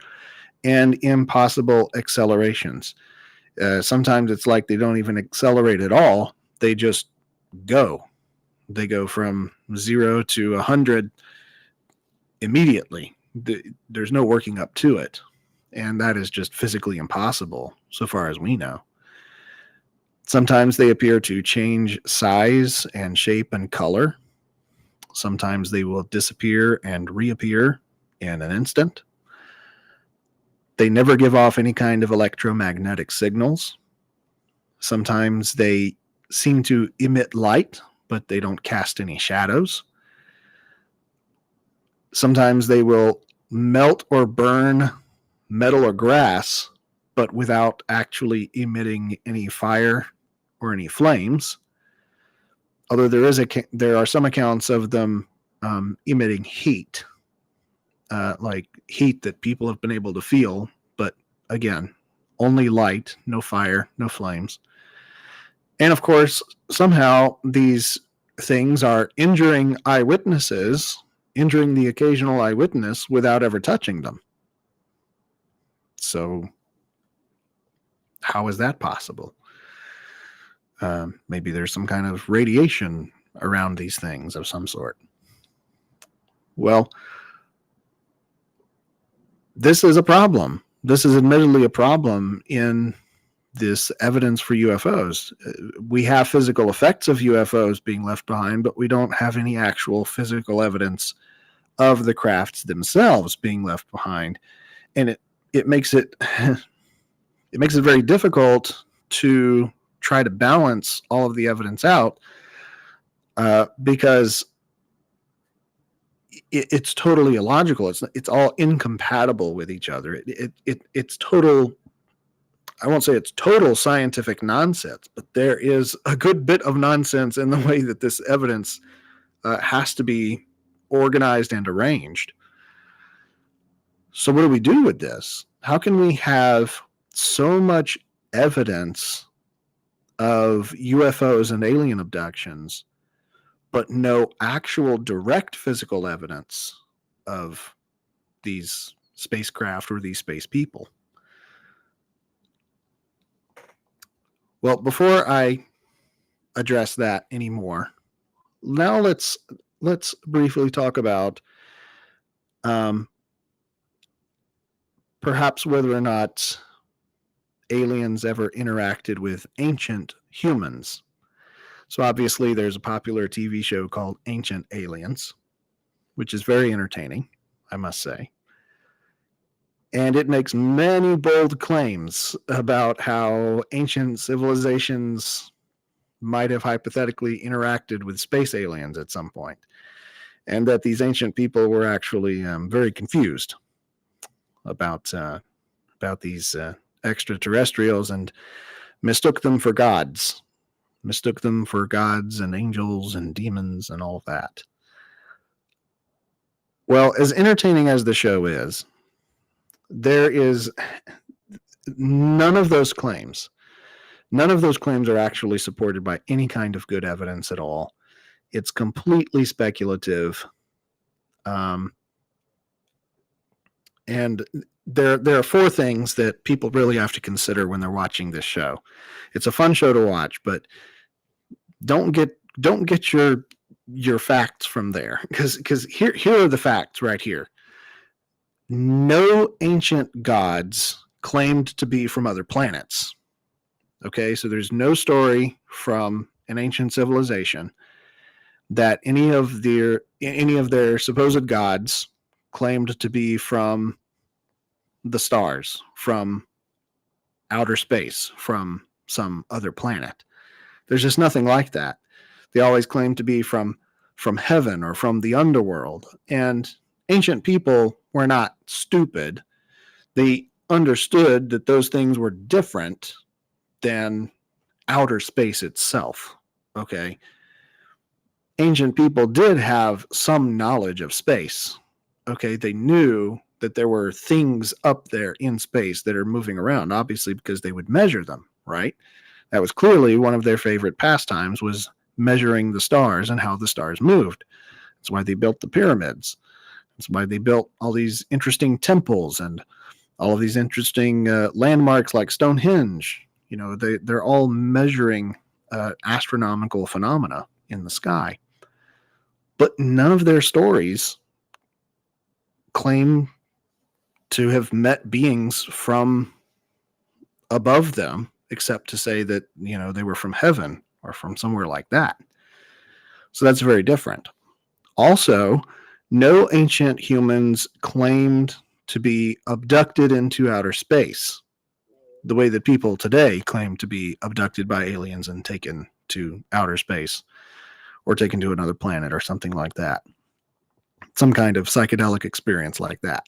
and impossible accelerations. Sometimes it's like they don't even accelerate at all. They just go. They go from 0 to 100 immediately. There's no working up to it. And that is just physically impossible, so far as we know. Sometimes they appear to change size and shape and color. Sometimes they will disappear and reappear in an instant. They never give off any kind of electromagnetic signals. Sometimes they seem to emit light, but they don't cast any shadows. Sometimes they will melt or burn metal or grass, but without actually emitting any fire or any flames. Although there are some accounts of them emitting heat, like heat that people have been able to feel, but again, only light, no fire, no flames. And of course, somehow these things are injuring the occasional eyewitness without ever touching them. So how is that possible? Maybe there's some kind of radiation around these things of some sort. Well, this is a problem. This is admittedly a problem in this evidence for UFOs. We have physical effects of UFOs being left behind, but we don't have any actual physical evidence of the crafts themselves being left behind. And it makes it very difficult to try to balance all of the evidence out because it's totally illogical. It's all incompatible with each other. It's total. I won't say it's total scientific nonsense, but there is a good bit of nonsense in the way that this evidence has to be organized and arranged. So what do we do with this? How can we have so much evidence of UFOs and alien abductions, but no actual direct physical evidence of these spacecraft or these space people? Well, before I address that anymore, now let's briefly talk about perhaps whether or not aliens ever interacted with ancient humans. So obviously there's a popular TV show called Ancient Aliens, which is very entertaining, I must say. And it makes many bold claims about how ancient civilizations might have hypothetically interacted with space aliens at some point, and that these ancient people were actually very confused about these extraterrestrials and mistook them for gods, and angels and demons and all of that. Well, as entertaining as the show is, there is none of those claims. None of those claims are actually supported by any kind of good evidence at all. It's completely speculative. And there are four things that people really have to consider when they're watching this show. It's a fun show to watch, but don't get your facts from there, because here are the facts right here. No ancient gods claimed to be from other planets. Okay, so there's no story from an ancient civilization that any of their supposed gods claimed to be from the stars, from outer space, from some other planet. There's just nothing like that. They always claim to be from heaven or from the underworld. And ancient people were not stupid. They understood that those things were different than outer space itself. Okay. Ancient people did have some knowledge of space. Okay. They knew that there were things up there in space that are moving around, obviously, because they would measure them, right? That was clearly one of their favorite pastimes, was measuring the stars and how the stars moved. That's why they built the pyramids. That's why they built all these interesting temples and all of these interesting landmarks like Stonehenge. You know, they're all measuring astronomical phenomena in the sky. But none of their stories claim to have met beings from above them, except to say that, you know, they were from heaven or from somewhere like that. So that's very different. Also, no ancient humans claimed to be abducted into outer space the way that people today claim to be abducted by aliens and taken to outer space or taken to another planet or something like that. Some kind of psychedelic experience like that.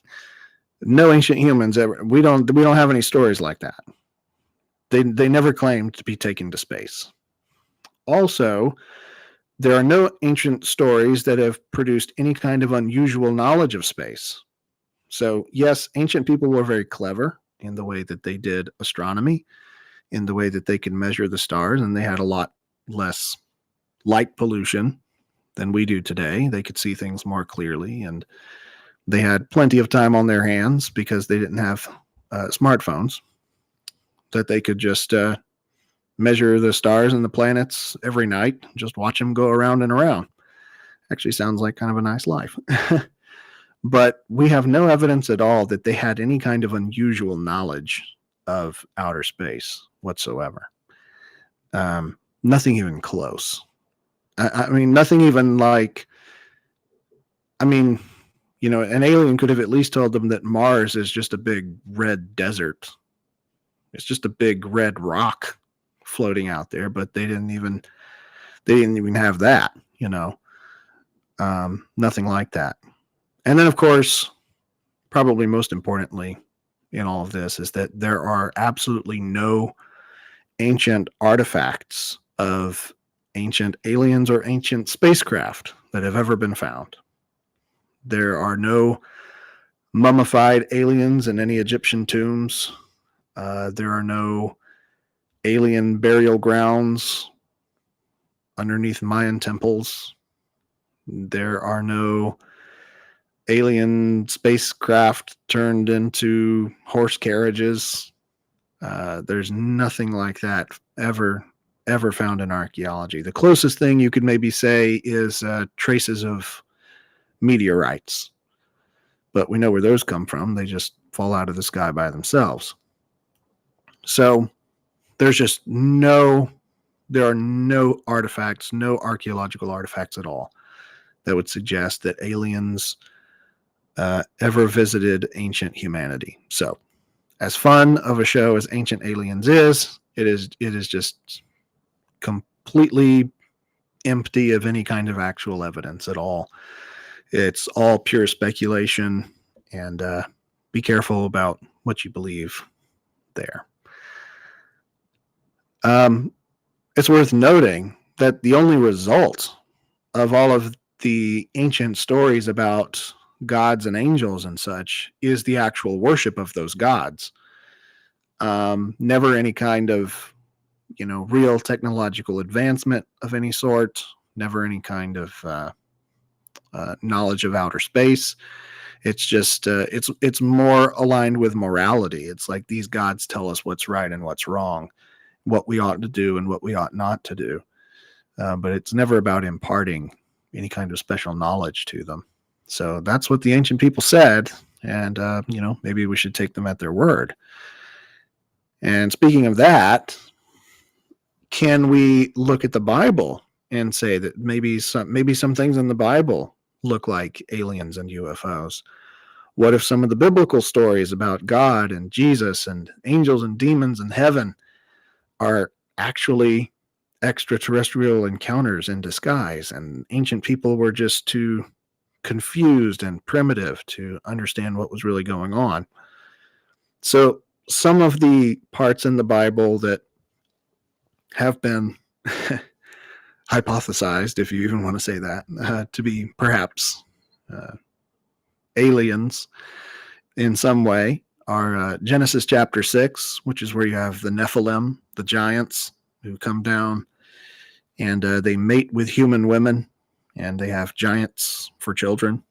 No ancient humans ever. We don't have any stories like that. They never claimed to be taken to space. Also, there are no ancient stories that have produced any kind of unusual knowledge of space. So, yes, ancient people were very clever in the way that they did astronomy, in the way that they could measure the stars, and they had a lot less light pollution than we do today. They could see things more clearly, and they had plenty of time on their hands because they didn't have smartphones, that they could just measure the stars and the planets every night, just watch them go around and around. Actually sounds like kind of a nice life. But we have no evidence at all that they had any kind of unusual knowledge of outer space whatsoever. Nothing even close. I mean, nothing even like, I mean, you know, an alien could have at least told them that Mars is just a big red desert. It's just a big red rock floating out there, but they didn't even have that, you know. Nothing like that. And then, of course, probably most importantly in all of this is that there are absolutely no ancient artifacts of ancient aliens or ancient spacecraft that have ever been found. There are no mummified aliens in any Egyptian tombs. There are no alien burial grounds underneath Mayan temples. There are no alien spacecraft turned into horse carriages. There's nothing like that ever found in archaeology. The closest thing you could maybe say is traces of meteorites. But we know where those come from. They just fall out of the sky by themselves. So there's just there are no artifacts, no archaeological artifacts at all that would suggest that aliens ever visited ancient humanity. So, as fun of a show as Ancient Aliens is, it is just completely empty of any kind of actual evidence at all. It's all pure speculation, and be careful about what you believe there. It's worth noting that the only result of all of the ancient stories about gods and angels and such is the actual worship of those gods. Never any kind of, real technological advancement of any sort. Never any kind of knowledge of outer space. It's just it's more aligned with morality. It's like these gods tell us what's right and what's wrong, what we ought to do and what we ought not to do. But it's never about imparting any kind of special knowledge to them. So that's what the ancient people said, and maybe we should take them at their word. And speaking of that, can we look at the Bible and say that maybe some things in the Bible look like aliens and UFOs? What if some of the biblical stories about God and Jesus and angels and demons and heaven are actually extraterrestrial encounters in disguise, and ancient people were just too confused and primitive to understand what was really going on? So some of the parts in the Bible that have been hypothesized, if you even want to say that, to be perhaps aliens in some way are Genesis chapter 6, which is where you have the Nephilim, the giants who come down and they mate with human women, and they have giants for children.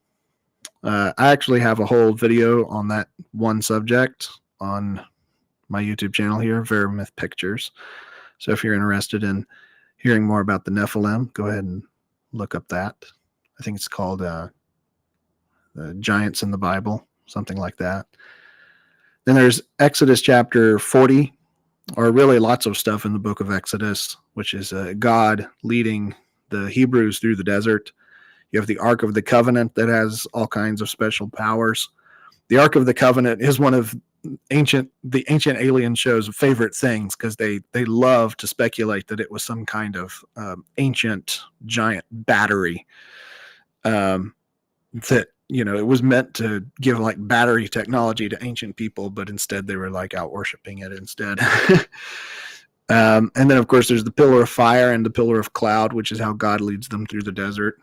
I actually have a whole video on that one subject on my YouTube channel here, VeriMyth Pictures. So if you're interested in hearing more about the Nephilim, go ahead and look up that. I think it's called the Giants in the Bible, something like that. Then there's Exodus chapter 40, or really lots of stuff in the book of Exodus, which is God leading the Hebrews through the desert. You have the Ark of the Covenant that has all kinds of special powers. The Ark of the Covenant is one of the ancient alien show's favorite things, because they love to speculate that it was some kind of ancient giant battery that it was meant to give like battery technology to ancient people, but instead they were like out worshiping it instead. And then of course there's the pillar of fire and the pillar of cloud, which is how God leads them through the desert.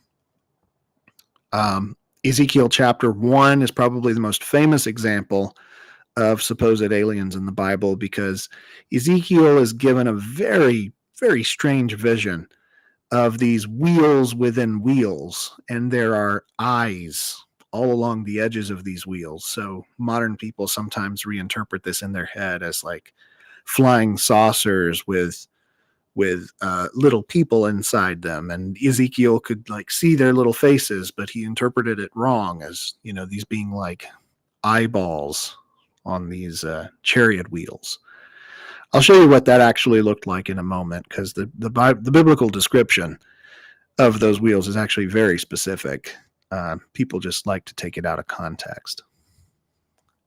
Ezekiel chapter 1 is probably the most famous example of supposed aliens in the Bible, because Ezekiel is given a very, very strange vision of these wheels within wheels, and there are eyes all along the edges of these wheels. So modern people sometimes reinterpret this in their head as like flying saucers with little people inside them, and Ezekiel could like see their little faces, but he interpreted it wrong as these being like eyeballs on these chariot wheels. I'll show you what that actually looked like in a moment, because the biblical description of those wheels is actually very specific. People just like to take it out of context.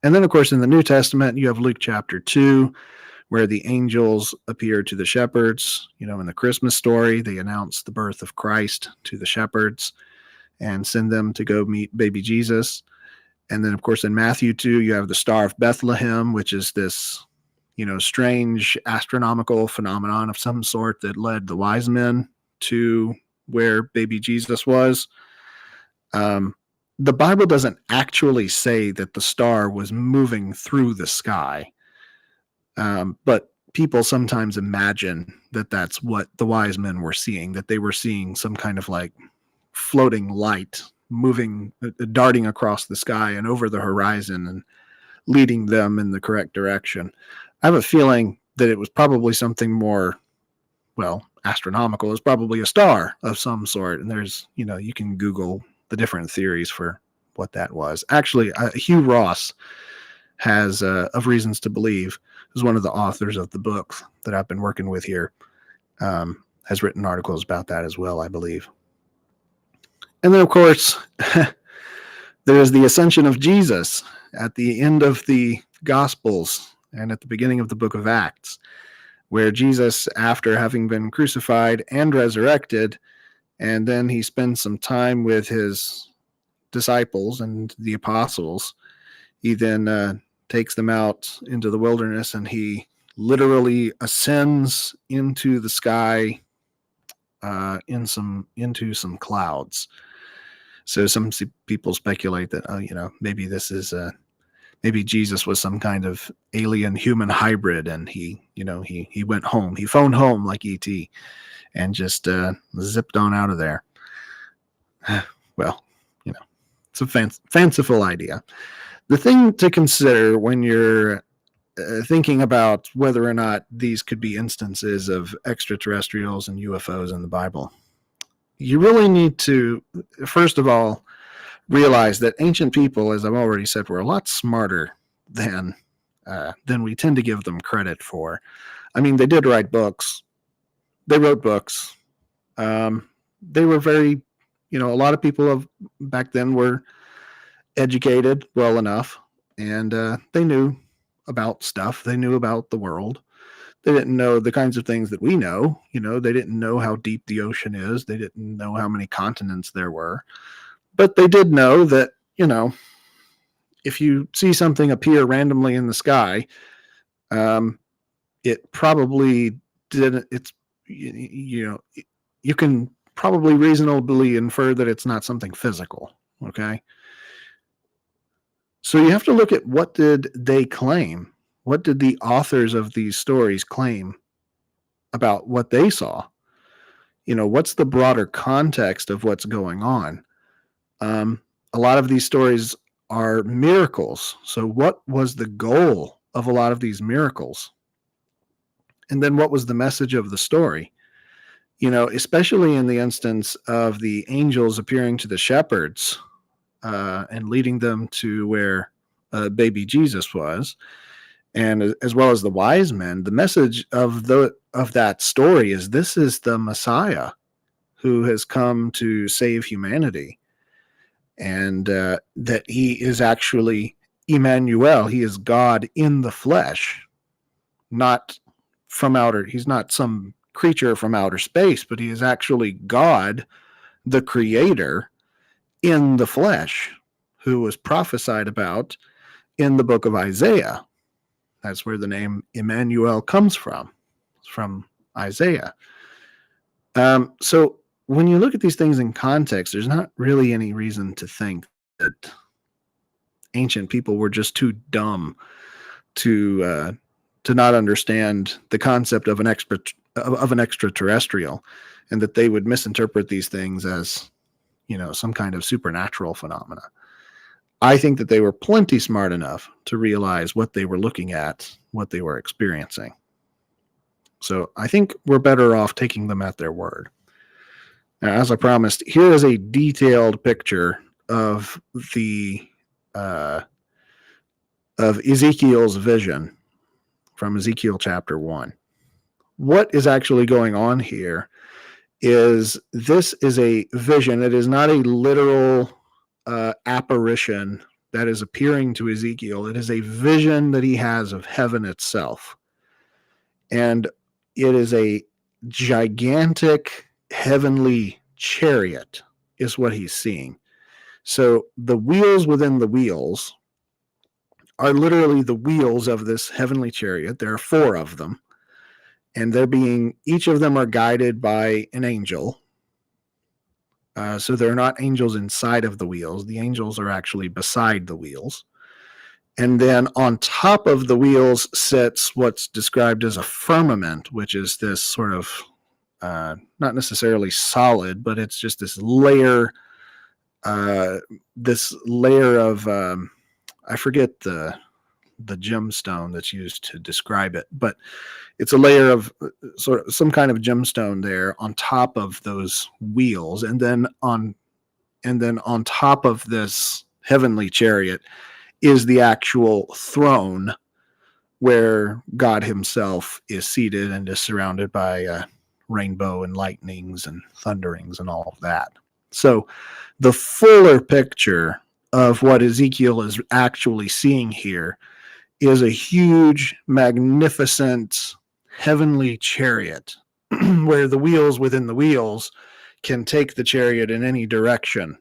And then, of course, in the New Testament, you have Luke chapter 2, where the angels appear to the shepherds. In the Christmas story, they announce the birth of Christ to the shepherds and send them to go meet baby Jesus. And then, of course, in Matthew 2, you have the Star of Bethlehem, which is this, strange astronomical phenomenon of some sort that led the wise men to where baby Jesus was. The Bible doesn't actually say that the star was moving through the sky, but people sometimes imagine that that's what the wise men were seeing, that they were seeing some kind of like floating light moving, darting across the sky and over the horizon and leading them in the correct direction. I have a feeling that it was probably something more, astronomical. It was probably a star of some sort. And there's, you can Google the different theories for what that was. Actually, Hugh Ross has, of Reasons to Believe, is one of the authors of the book that I've been working with here, has written articles about that as well, I believe. And then, of course, There is the ascension of Jesus at the end of the Gospels and at the beginning of the book of Acts, where Jesus, after having been crucified and resurrected, and then he spends some time with his disciples and the apostles, he then takes them out into the wilderness and he literally ascends into the sky into some clouds. So some people speculate that maybe this is maybe Jesus was some kind of alien human hybrid, and he went home, he phoned home like ET, and just zipped on out of there. Well, it's a fanciful idea. The thing to consider when you're thinking about whether or not these could be instances of extraterrestrials and UFOs in the Bible, you really need to, first of all, realize that ancient people, as I've already said, were a lot smarter than we tend to give them credit for. I mean, they did write books. They wrote books. They were very, a lot of people back then were educated well enough, and they knew about stuff. They knew about the world. They didn't know the kinds of things that we know. They didn't know how deep the ocean is. They didn't know how many continents there were. But they did know that, if you see something appear randomly in the sky, it probably didn't. You can probably reasonably infer that it's not something physical. Okay. So you have to look at, what did they claim? What did the authors of these stories claim about what they saw? What's the broader context of what's going on? A lot of these stories are miracles. So what was the goal of a lot of these miracles? And then what was the message of the story? Especially in the instance of the angels appearing to the shepherds and leading them to where baby Jesus was, and as well as the wise men, the message of that story is, this is the Messiah who has come to save humanity. And that he is actually Emmanuel. He is God in the flesh, he's not some creature from outer space, but he is actually God, the creator, in the flesh, who was prophesied about in the book of Isaiah. That's where the name Emmanuel comes from Isaiah. So when you look at these things in context, there's not really any reason to think that ancient people were just too dumb to not understand the concept of an extraterrestrial, and that they would misinterpret these things as, some kind of supernatural phenomena. I think that they were plenty smart enough to realize what they were looking at, what they were experiencing. So I think we're better off taking them at their word. Now, as I promised, here is a detailed picture of of Ezekiel's vision from Ezekiel chapter 1. What is actually going on here is, this is a vision. It is not a literal apparition that is appearing to Ezekiel. It is a vision that he has of heaven itself. And it is a gigantic heavenly chariot is what he's seeing. So the wheels within the wheels are literally the wheels of this heavenly chariot. There are 4 of them, and each of them are guided by an angel. So they're not angels inside of the wheels. The angels are actually beside the wheels. And then on top of the wheels sits what's described as a firmament, which is this sort of, not necessarily solid, but it's just this layer of, I forget the gemstone that's used to describe it, but it's a layer of sort of some kind of gemstone there on top of those wheels. And then on top of this heavenly chariot is the actual throne, where God himself is seated and is surrounded by rainbow and lightnings and thunderings and all of that. So the fuller picture of what Ezekiel is actually seeing here is a huge, magnificent, heavenly chariot where the wheels within the wheels can take the chariot in any direction,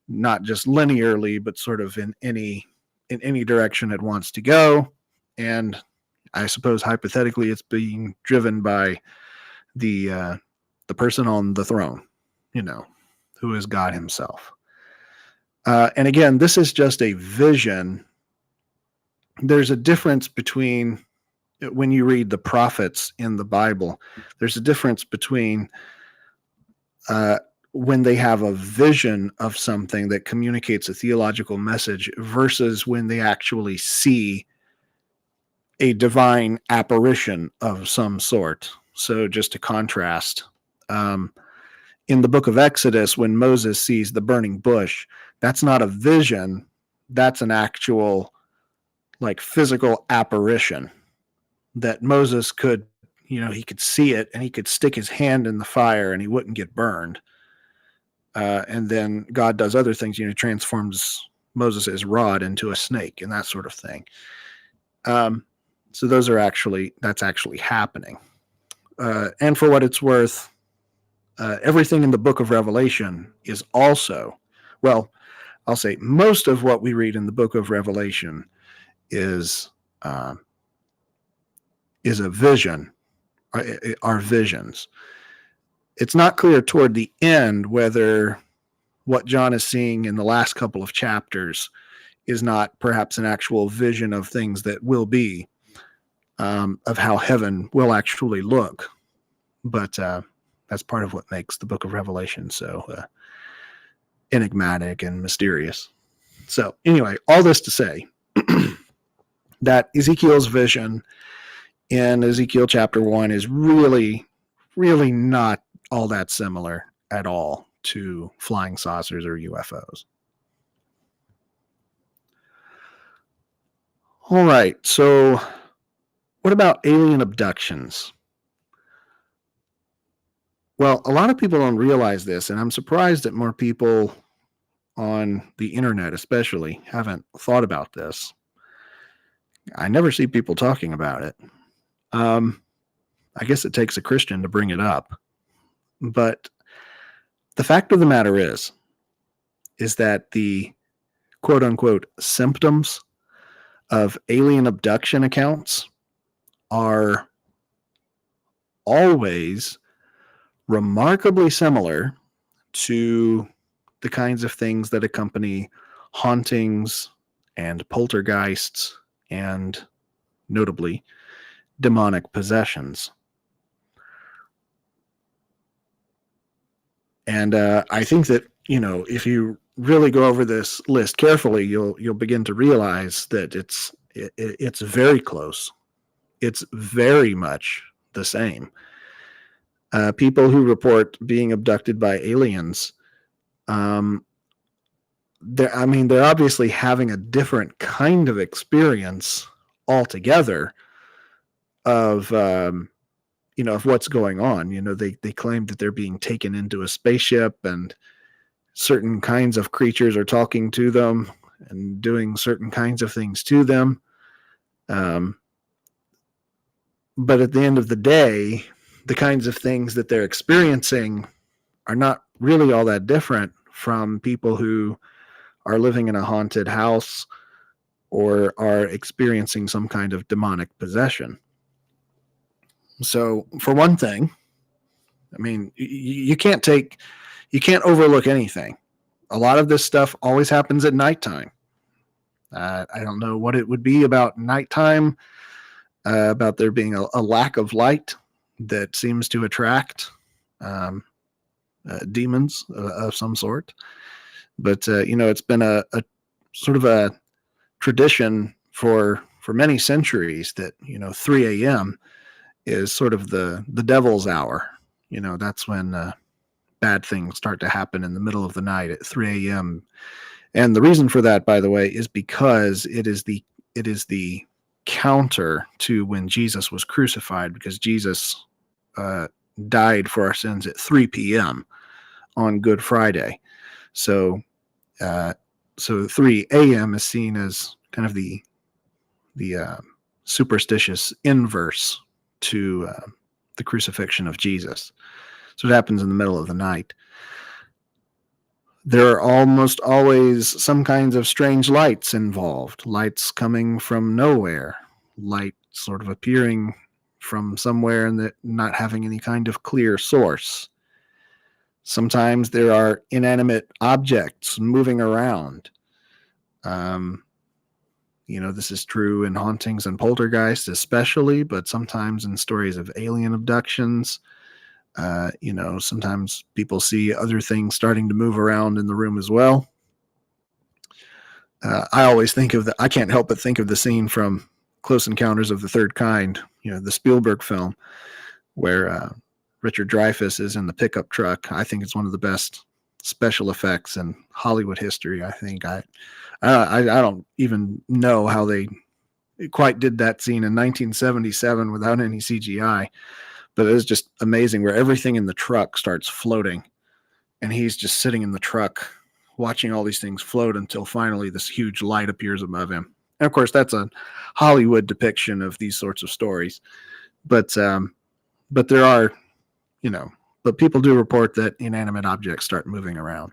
not just linearly, but sort of in any direction it wants to go. And I suppose hypothetically it's being driven by the person on the throne, who is God himself. And again, this is just a vision. There's a difference between, when you read the prophets in the Bible, there's a difference between when they have a vision of something that communicates a theological message versus when they actually see a divine apparition of some sort. So just to contrast, in the book of Exodus, when Moses sees the burning bush, that's not a vision, that's an actual physical apparition that Moses could, he could see it and he could stick his hand in the fire and he wouldn't get burned. And then God does other things, transforms Moses' rod into a snake and that sort of thing. So that's actually happening. And for what it's worth, everything in the book of Revelation is also, I'll say most of what we read in the book of Revelation is a vision, are visions. It's not clear toward the end whether what John is seeing in the last couple of chapters is not perhaps an actual vision of things that will be, of how heaven will actually look. But that's part of what makes the book of Revelation so enigmatic and mysterious. So anyway, all this to say that Ezekiel's vision in Ezekiel chapter 1 is really, really not all that similar at all to flying saucers or UFOs. All right, so what about alien abductions? Well, a lot of people don't realize this, and I'm surprised that more people on the internet especially haven't thought about this. I never see people talking about it. I guess it takes a Christian to bring it up. But the fact of the matter is that the quote-unquote symptoms of alien abduction accounts are always remarkably similar to the kinds of things that accompany hauntings and poltergeists and, notably, demonic possessions. And I think that, if you really go over this list carefully, you'll begin to realize that it's very close. It's very much the same. People who report being abducted by aliens, they're obviously having a different kind of experience altogether of of what's going on. They claim that they're being taken into a spaceship and certain kinds of creatures are talking to them and doing certain kinds of things to them. But at the end of the day, the kinds of things that they're experiencing are not really all that different from people who are living in a haunted house or are experiencing some kind of demonic possession. So, for one thing, you can't overlook anything. A lot of this stuff always happens at nighttime. I don't know what it would be about nighttime, about there being a lack of light that seems to attract demons of some sort. But, it's been a sort of a tradition for many centuries that, 3 a.m. is sort of the devil's hour. That's when bad things start to happen in the middle of the night at 3 a.m. And the reason for that, by the way, is because it is the counter to when Jesus was crucified, because Jesus died for our sins at 3 p.m. on Good Friday. So So 3 a.m. is seen as kind of the superstitious inverse to the crucifixion of Jesus. So it happens in the middle of the night. There are almost always some kinds of strange lights involved, lights coming from nowhere, light sort of appearing from somewhere and that not having any kind of clear source. Sometimes there are inanimate objects moving around. This is true in hauntings and poltergeists especially, but sometimes in stories of alien abductions. Sometimes people see other things starting to move around in the room as well. I always think of I can't help but think of the scene from Close Encounters of the Third Kind, the Spielberg film, where Richard Dreyfuss is in the pickup truck. I think it's one of the best special effects in Hollywood history. I think I don't even know how they quite did that scene in 1977 without any CGI, but it was just amazing where everything in the truck starts floating and he's just sitting in the truck watching all these things float until finally this huge light appears above him. And of course, that's a Hollywood depiction of these sorts of stories. But there are, but people do report that inanimate objects start moving around.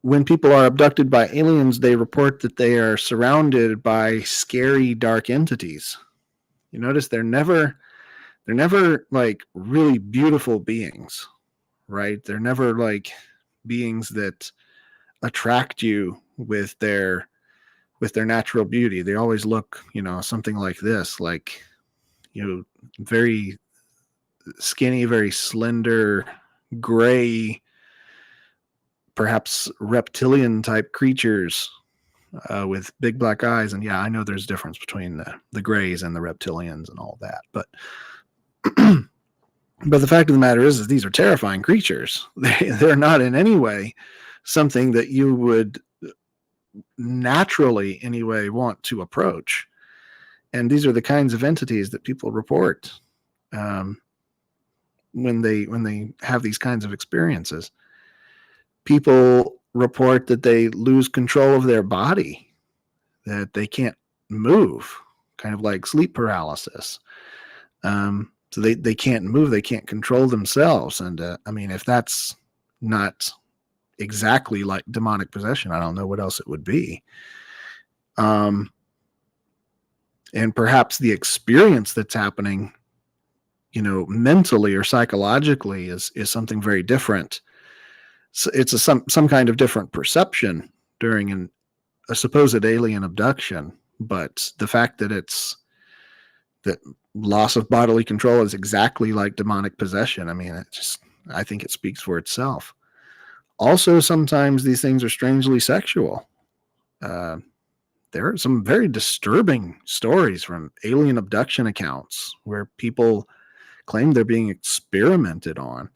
When people are abducted by aliens, they report that they are surrounded by scary, dark entities. You notice they're never like really beautiful beings, right? They're never like beings that attract you with their natural beauty. They always look, something like this, like, very skinny, very slender, gray, perhaps reptilian type creatures with big black eyes. And yeah, I know there's a difference between the grays and the reptilians and all that, but but the fact of the matter is these are terrifying creatures. They're not in any way something that you would naturally anyway want to approach. And these are the kinds of entities that people report when they have these kinds of experiences. People report that they lose control of their body, that they can't move, kind of like sleep paralysis. So they can't move, they can't control themselves. And if that's not exactly like demonic possession, I don't know what else it would be. And perhaps the experience that's happening, mentally or psychologically is something very different. So it's some kind of different perception during a supposed alien abduction, but the fact that that loss of bodily control is exactly like demonic possession. I think it speaks for itself. Also, sometimes these things are strangely sexual. There are some very disturbing stories from alien abduction accounts where people claim they're being experimented on.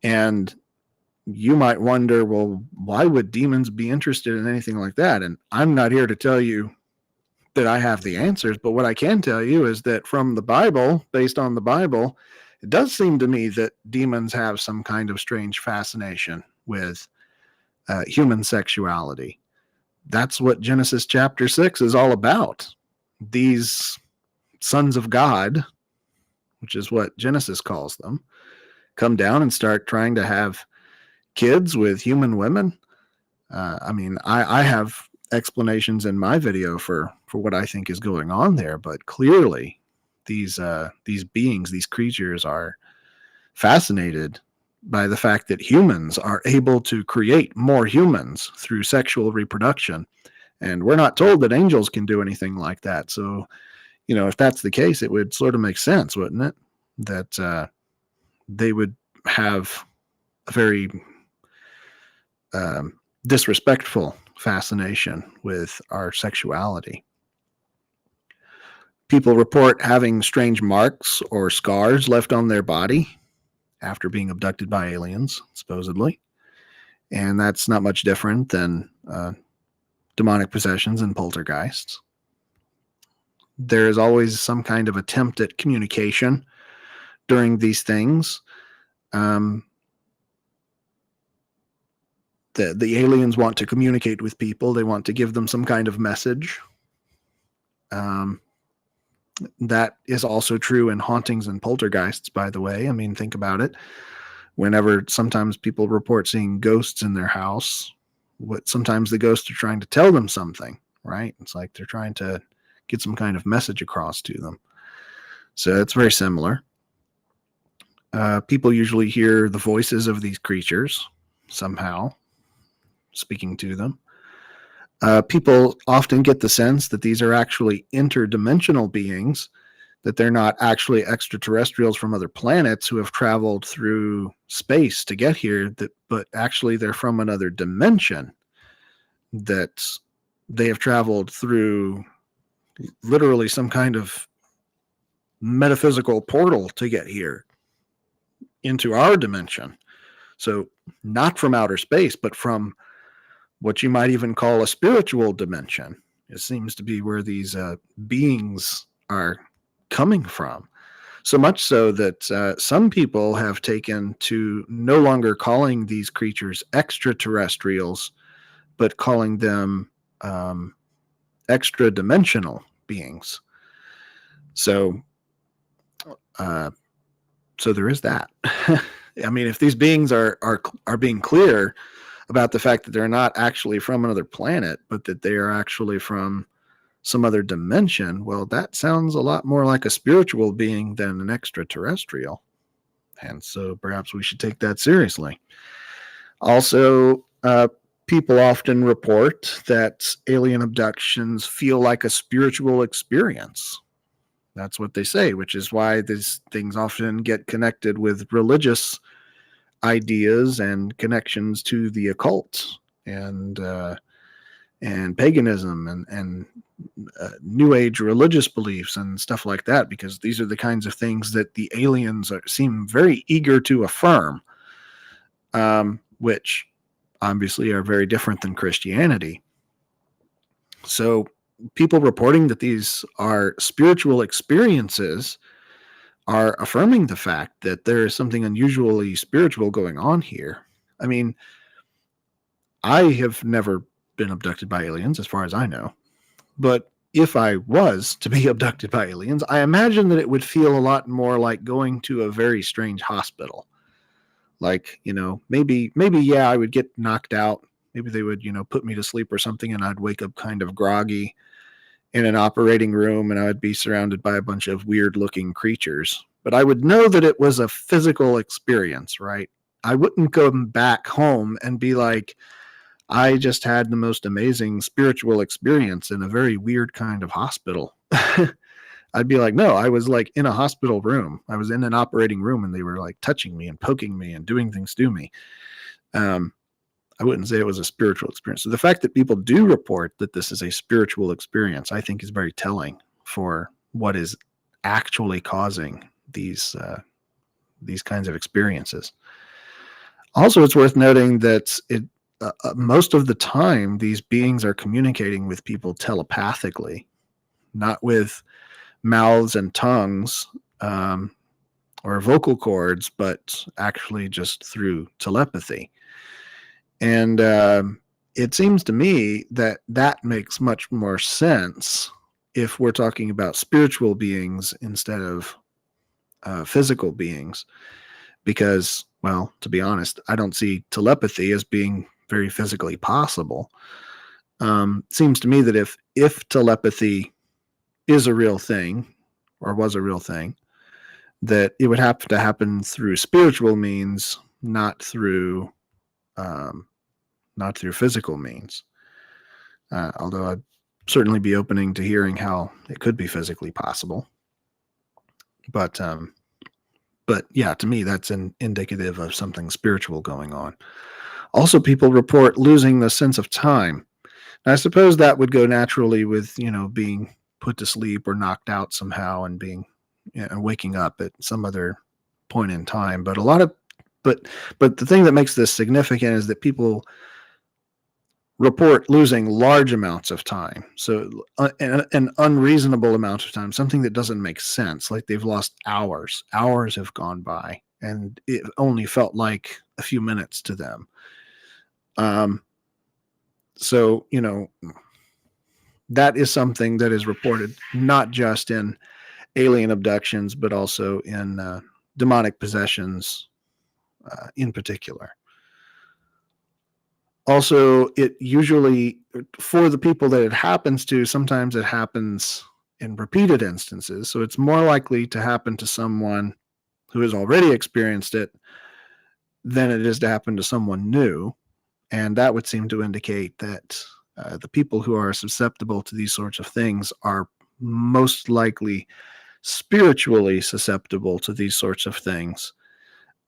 And you might wonder, well, why would demons be interested in anything like that? And I'm not here to tell you that I have the answers, but what I can tell you is that from the Bible, based on the Bible, it does seem to me that demons have some kind of strange fascination with human sexuality. That's what Genesis chapter 6 is all about. These sons of God, which is what Genesis calls them, come down and start trying to have kids with human women. I have explanations in my video for what I think is going on there, but clearly these beings, these creatures, are fascinated by the fact that humans are able to create more humans through sexual reproduction. And we're not told that angels can do anything like that. So, if that's the case, it would sort of make sense, wouldn't it? That they would have a very disrespectful fascination with our sexuality. People report having strange marks or scars left on their body after being abducted by aliens, supposedly. And that's not much different than demonic possessions and poltergeists. There is always some kind of attempt at communication during these things. the aliens want to communicate with people. They want to give them some kind of message. That is also true in hauntings and poltergeists, by the way. I mean, think about it. Whenever sometimes people report seeing ghosts in their house, sometimes the ghosts are trying to tell them something, right? It's like they're trying to get some kind of message across to them. So it's very similar. People usually hear the voices of these creatures somehow speaking to them. People often get the sense that these are actually interdimensional beings, that they're not actually extraterrestrials from other planets who have traveled through space to get here, but actually they're from another dimension, that they have traveled through literally some kind of metaphysical portal to get here into our dimension. So not from outer space, but from what you might even call a spiritual dimension. It seems to be where these beings are coming from. So much so that some people have taken to no longer calling these creatures extraterrestrials, but calling them extra-dimensional beings. So there is that. I mean, if these beings are being clear about the fact that they're not actually from another planet, but that they are actually from some other dimension, well, that sounds a lot more like a spiritual being than an extraterrestrial. And so perhaps we should take that seriously. Also, people often report that alien abductions feel like a spiritual experience. That's what they say, which is why these things often get connected with religious ideas and connections to the occult and paganism and New Age religious beliefs and stuff like that, because these are the kinds of things that the aliens seem very eager to affirm, which obviously are very different than Christianity. So people reporting that these are spiritual experiences are affirming the fact that there is something unusually spiritual going on here. I mean, I have never been abducted by aliens, as far as I know. But if I was to be abducted by aliens, I imagine that it would feel a lot more like going to a very strange hospital. Like, maybe, yeah, I would get knocked out. Maybe they would, put me to sleep or something, and I'd wake up kind of groggy in an operating room, and I would be surrounded by a bunch of weird looking creatures. But I would know that it was a physical experience, right? I wouldn't go back home and be like, I just had the most amazing spiritual experience in a very weird kind of hospital. I'd be like, no, I was like in a hospital room. I was in an operating room, and they were like touching me and poking me and doing things to me. I wouldn't say it was a spiritual experience. So the fact that people do report that this is a spiritual experience, I think, is very telling for what is actually causing these kinds of experiences. Also, it's worth noting that most of the time, these beings are communicating with people telepathically, not with mouths and tongues or vocal cords, but actually just through telepathy. And it seems to me that makes much more sense if we're talking about spiritual beings instead of physical beings. Because, well, to be honest, I don't see telepathy as being very physically possible. Seems to me that if telepathy is a real thing, or was a real thing, that it would have to happen through spiritual means, not through physical means. Although I'd certainly be opening to hearing how it could be physically possible. But yeah, to me, that's indicative of something spiritual going on. Also, people report losing the sense of time. And I suppose that would go naturally with, being put to sleep or knocked out somehow and being, waking up at some other point in time. But but the thing that makes this significant is that people report losing large amounts of time. So an unreasonable amount of time, something that doesn't make sense, like they've lost hours. Hours have gone by, and it only felt like a few minutes to them. Um, so, that is something that is reported not just in alien abductions, but also in demonic possessions in particular. Also, it usually, for the people that it happens to, sometimes it happens in repeated instances. So it's more likely to happen to someone who has already experienced it than it is to happen to someone new. And that would seem to indicate that the people who are susceptible to these sorts of things are most likely spiritually susceptible to these sorts of things.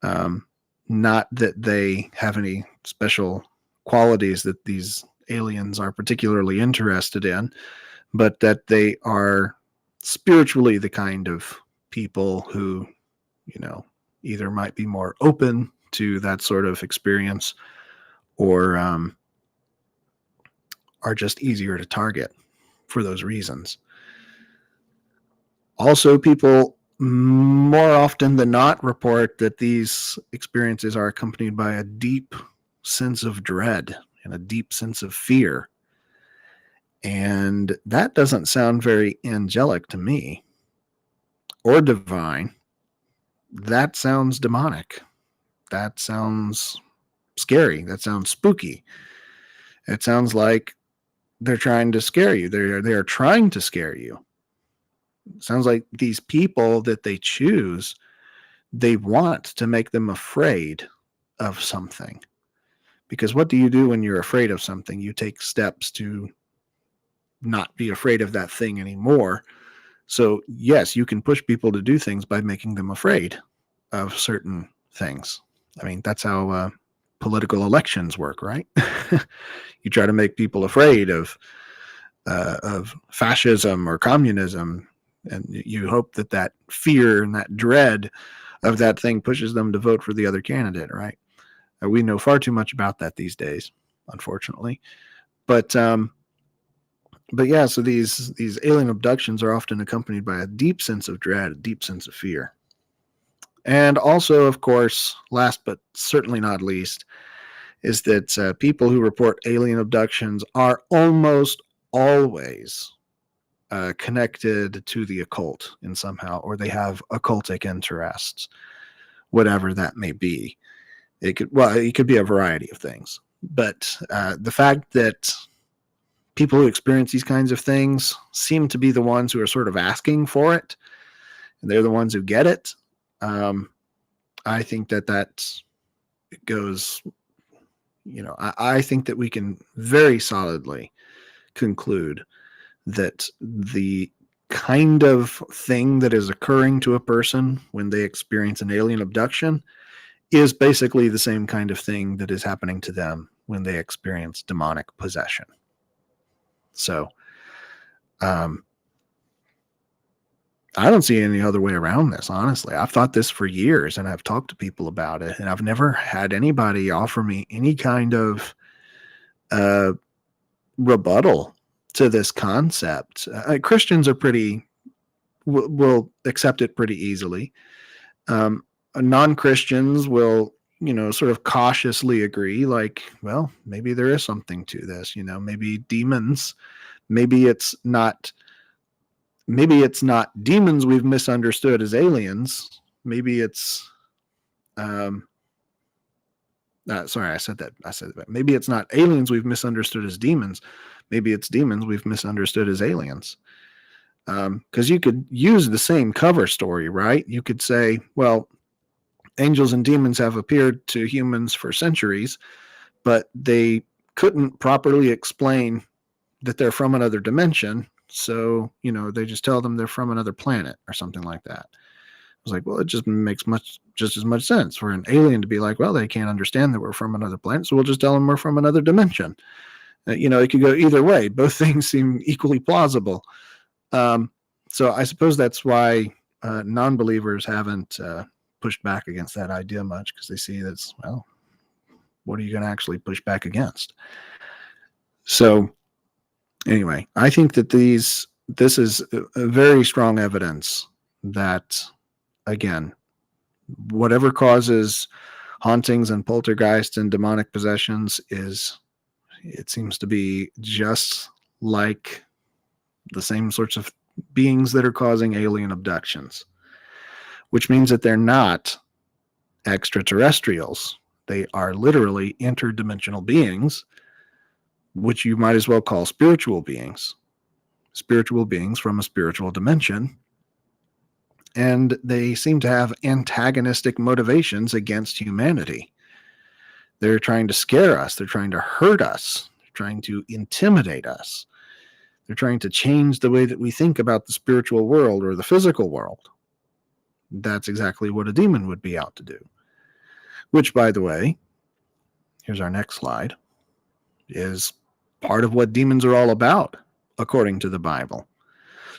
Um, Not that they have any special qualities that these aliens are particularly interested in, but that they are spiritually the kind of people who, you know, either might be more open to that sort of experience or are just easier to target for those reasons. Also, people more often than not report that these experiences are accompanied by a deep sense of dread and a deep sense of fear. And that doesn't sound very angelic to me or divine. That sounds demonic. That sounds scary. That sounds spooky. It sounds like they're trying to scare you. They are trying to scare you. It sounds like these people that they choose, they want to make them afraid of something. Because what do you do when you're afraid of something? You take steps to not be afraid of that thing anymore. So, yes, you can push people to do things by making them afraid of certain things. I mean, that's how political elections work, right? You try to make people afraid of fascism or communism, and you hope that that fear and that dread of that thing pushes them to vote for the other candidate, right? We know far too much about that these days, unfortunately. But yeah, so these alien abductions are often accompanied by a deep sense of dread, a deep sense of fear. And also, of course, last but certainly not least, is that people who report alien abductions are almost always connected to the occult in somehow, or they have occultic interests, whatever that may be. It could be a variety of things. But the fact that people who experience these kinds of things seem to be the ones who are sort of asking for it, and they're the ones who get it. I think that goes, I think that we can very solidly conclude that the kind of thing that is occurring to a person when they experience an alien abduction is basically the same kind of thing that is happening to them when they experience demonic possession. So, I don't see any other way around this, honestly. I've thought this for years and I've talked to people about it, and I've never had anybody offer me any kind of rebuttal to this concept. Christians are will accept it pretty easily. Non-Christians will, sort of cautiously agree, like, well, maybe there is something to this, maybe demons, maybe it's not demons we've misunderstood as aliens. Maybe it's sorry, I said that. Maybe it's not aliens we've misunderstood as demons. Maybe it's demons we've misunderstood as aliens. Because you could use the same cover story, right? You could say, well, angels and demons have appeared to humans for centuries, but they couldn't properly explain that they're from another dimension. So, they just tell them they're from another planet or something like that. I was like, well, it just makes just as much sense for an alien to be like, well, they can't understand that we're from another planet, so we'll just tell them we're from another dimension. It could go either way. Both things seem equally plausible. So I suppose that's why non-believers haven't pushed back against that idea much, because they see that's, well, what are you going to actually push back against? So anyway, I think that this is a very strong evidence that, again, whatever causes Hauntings and poltergeists and demonic possessions it seems to be just like the same sorts of beings that are causing alien abductions, which means that they're not extraterrestrials. They are literally interdimensional beings, which you might as well call spiritual beings from a spiritual dimension. And they seem to have antagonistic motivations against humanity. They're trying to scare us. They're trying to hurt us. They're trying to intimidate us. They're trying to change the way that we think about the spiritual world or the physical world. That's exactly what a demon would be out to do. Which, by the way, here's our next slide, is part of what demons are all about, according to the Bible.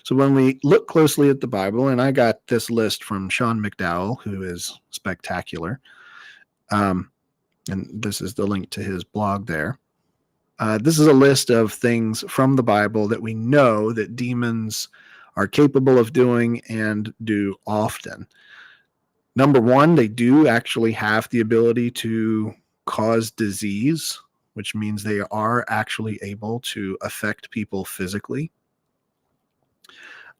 So when we look closely at the Bible, and I got this list from Sean McDowell, who is spectacular, and this is the link to his blog there. This is a list of things from the Bible that we know that demons are capable of doing and do often. Number one, they do actually have the ability to cause disease, which means they are actually able to affect people physically.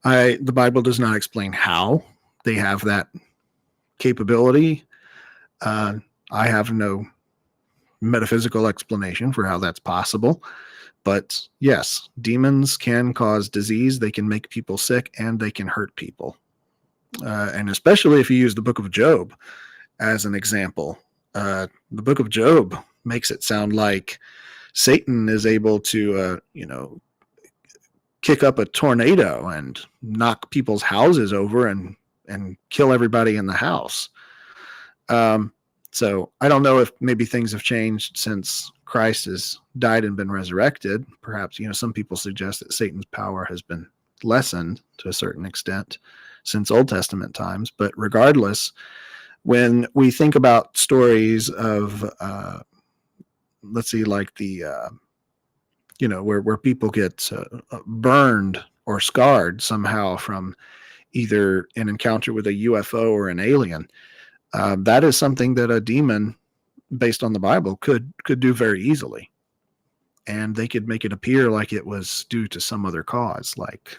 The Bible does not explain how they have that capability. I have no metaphysical explanation for how that's possible. But yes, demons can cause disease, they can make people sick, and they can hurt people. And especially if you use the book of Job as an example. The book of Job makes it sound like Satan is able to, kick up a tornado and knock people's houses over and kill everybody in the house. So I don't know if maybe things have changed since Christ has died and been resurrected. Perhaps, some people suggest that Satan's power has been lessened to a certain extent since Old Testament times. But regardless, when we think about stories of, let's see, like the, where people get burned or scarred somehow from either an encounter with a UFO or an alien, that is something that a demon, based on the Bible, could do very easily. And they could make it appear like it was due to some other cause, like,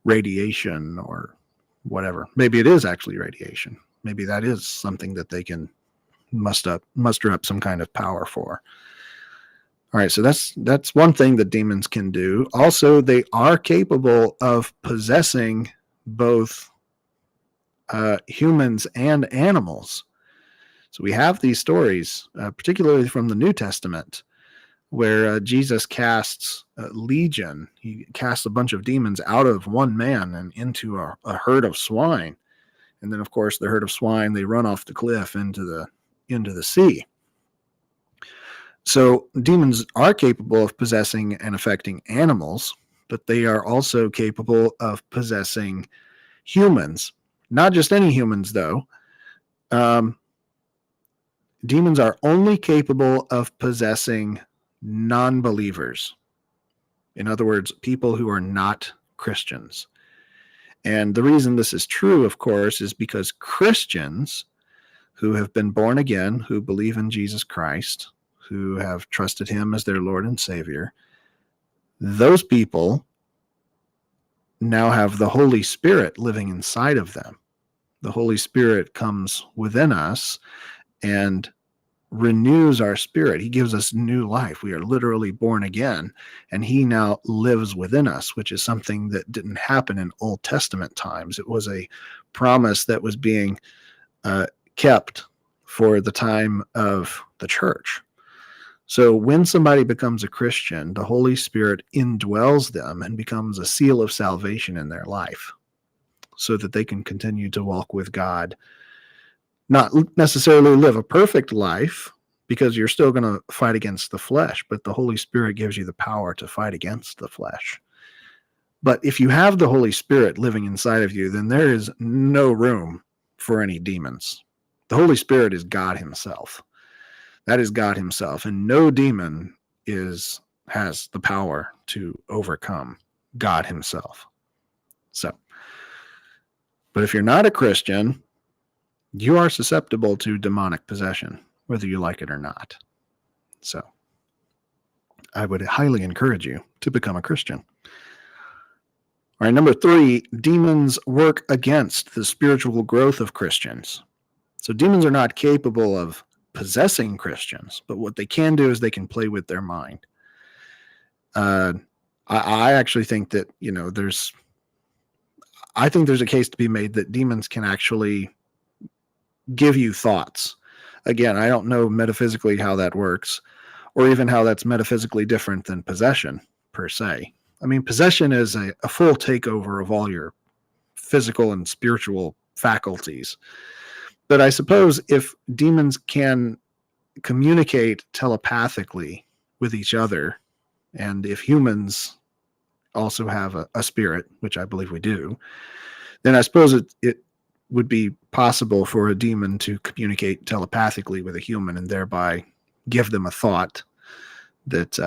radiation or whatever. Maybe it is actually radiation. Maybe that is something that they can muster up some kind of power for. All right, so that's one thing that demons can do. Also, they are capable of possessing both humans and animals. So we have these stories, particularly from the New Testament, where Jesus casts legion. He casts a bunch of demons out of one man and into a herd of swine. And then, of course, the herd of swine, they run off the cliff into the sea. So demons are capable of possessing and affecting animals, but they are also capable of possessing humans. Not just any humans, though. Demons are only capable of possessing non-believers. In other words, people who are not Christians. And the reason this is true, of course, is because Christians who have been born again, who believe in Jesus Christ, who have trusted him as their Lord and Savior, those people now have the Holy Spirit living inside of them. The Holy Spirit comes within us and renews our spirit. He gives us new life. We are literally born again, and he now lives within us, which is something that didn't happen in Old Testament times. It was a promise that was being kept for the time of the church. So when somebody becomes a Christian, the Holy Spirit indwells them and becomes a seal of salvation in their life so that they can continue to walk with God. Not necessarily live a perfect life, because you're still going to fight against the flesh, but the Holy Spirit gives you the power to fight against the flesh. But if you have the Holy Spirit living inside of you, then there is no room for any demons. The Holy Spirit is God himself. That is God himself, and no demon has the power to overcome God himself. So, but if you're not a Christian, you are susceptible to demonic possession, whether you like it or not. So I would highly encourage you to become a Christian. All right, number 3, demons work against the spiritual growth of Christians. So demons are not capable of possessing Christians, but what they can do is they can play with their mind. I actually think that, I think there's a case to be made that demons can actually give you thoughts. Again, I don't know metaphysically how that works, or even how that's metaphysically different than possession per se. I mean, possession is a full takeover of all your physical and spiritual faculties. But I suppose if demons can communicate telepathically with each other, and if humans also have a spirit, which I believe we do, then I suppose it would be possible for a demon to communicate telepathically with a human and thereby give them a thought that,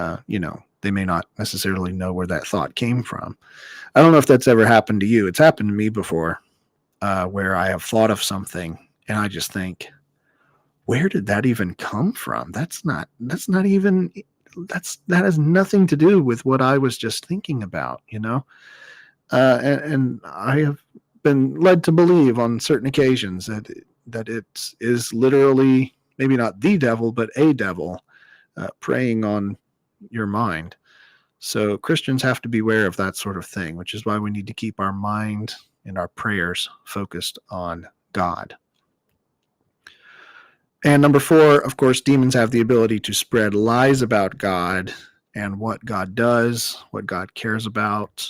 they may not necessarily know where that thought came from. I don't know if that's ever happened to you. It's happened to me before, where I have thought of something and I just think, where did that even come from? That has nothing to do with what I was just thinking about, and I have been led to believe on certain occasions that it is literally maybe not the devil, but a devil preying on your mind. So Christians have to beware of that sort of thing, which is why we need to keep our mind and our prayers focused on God. And number 4, of course, demons have the ability to spread lies about God and what God does, what God cares about,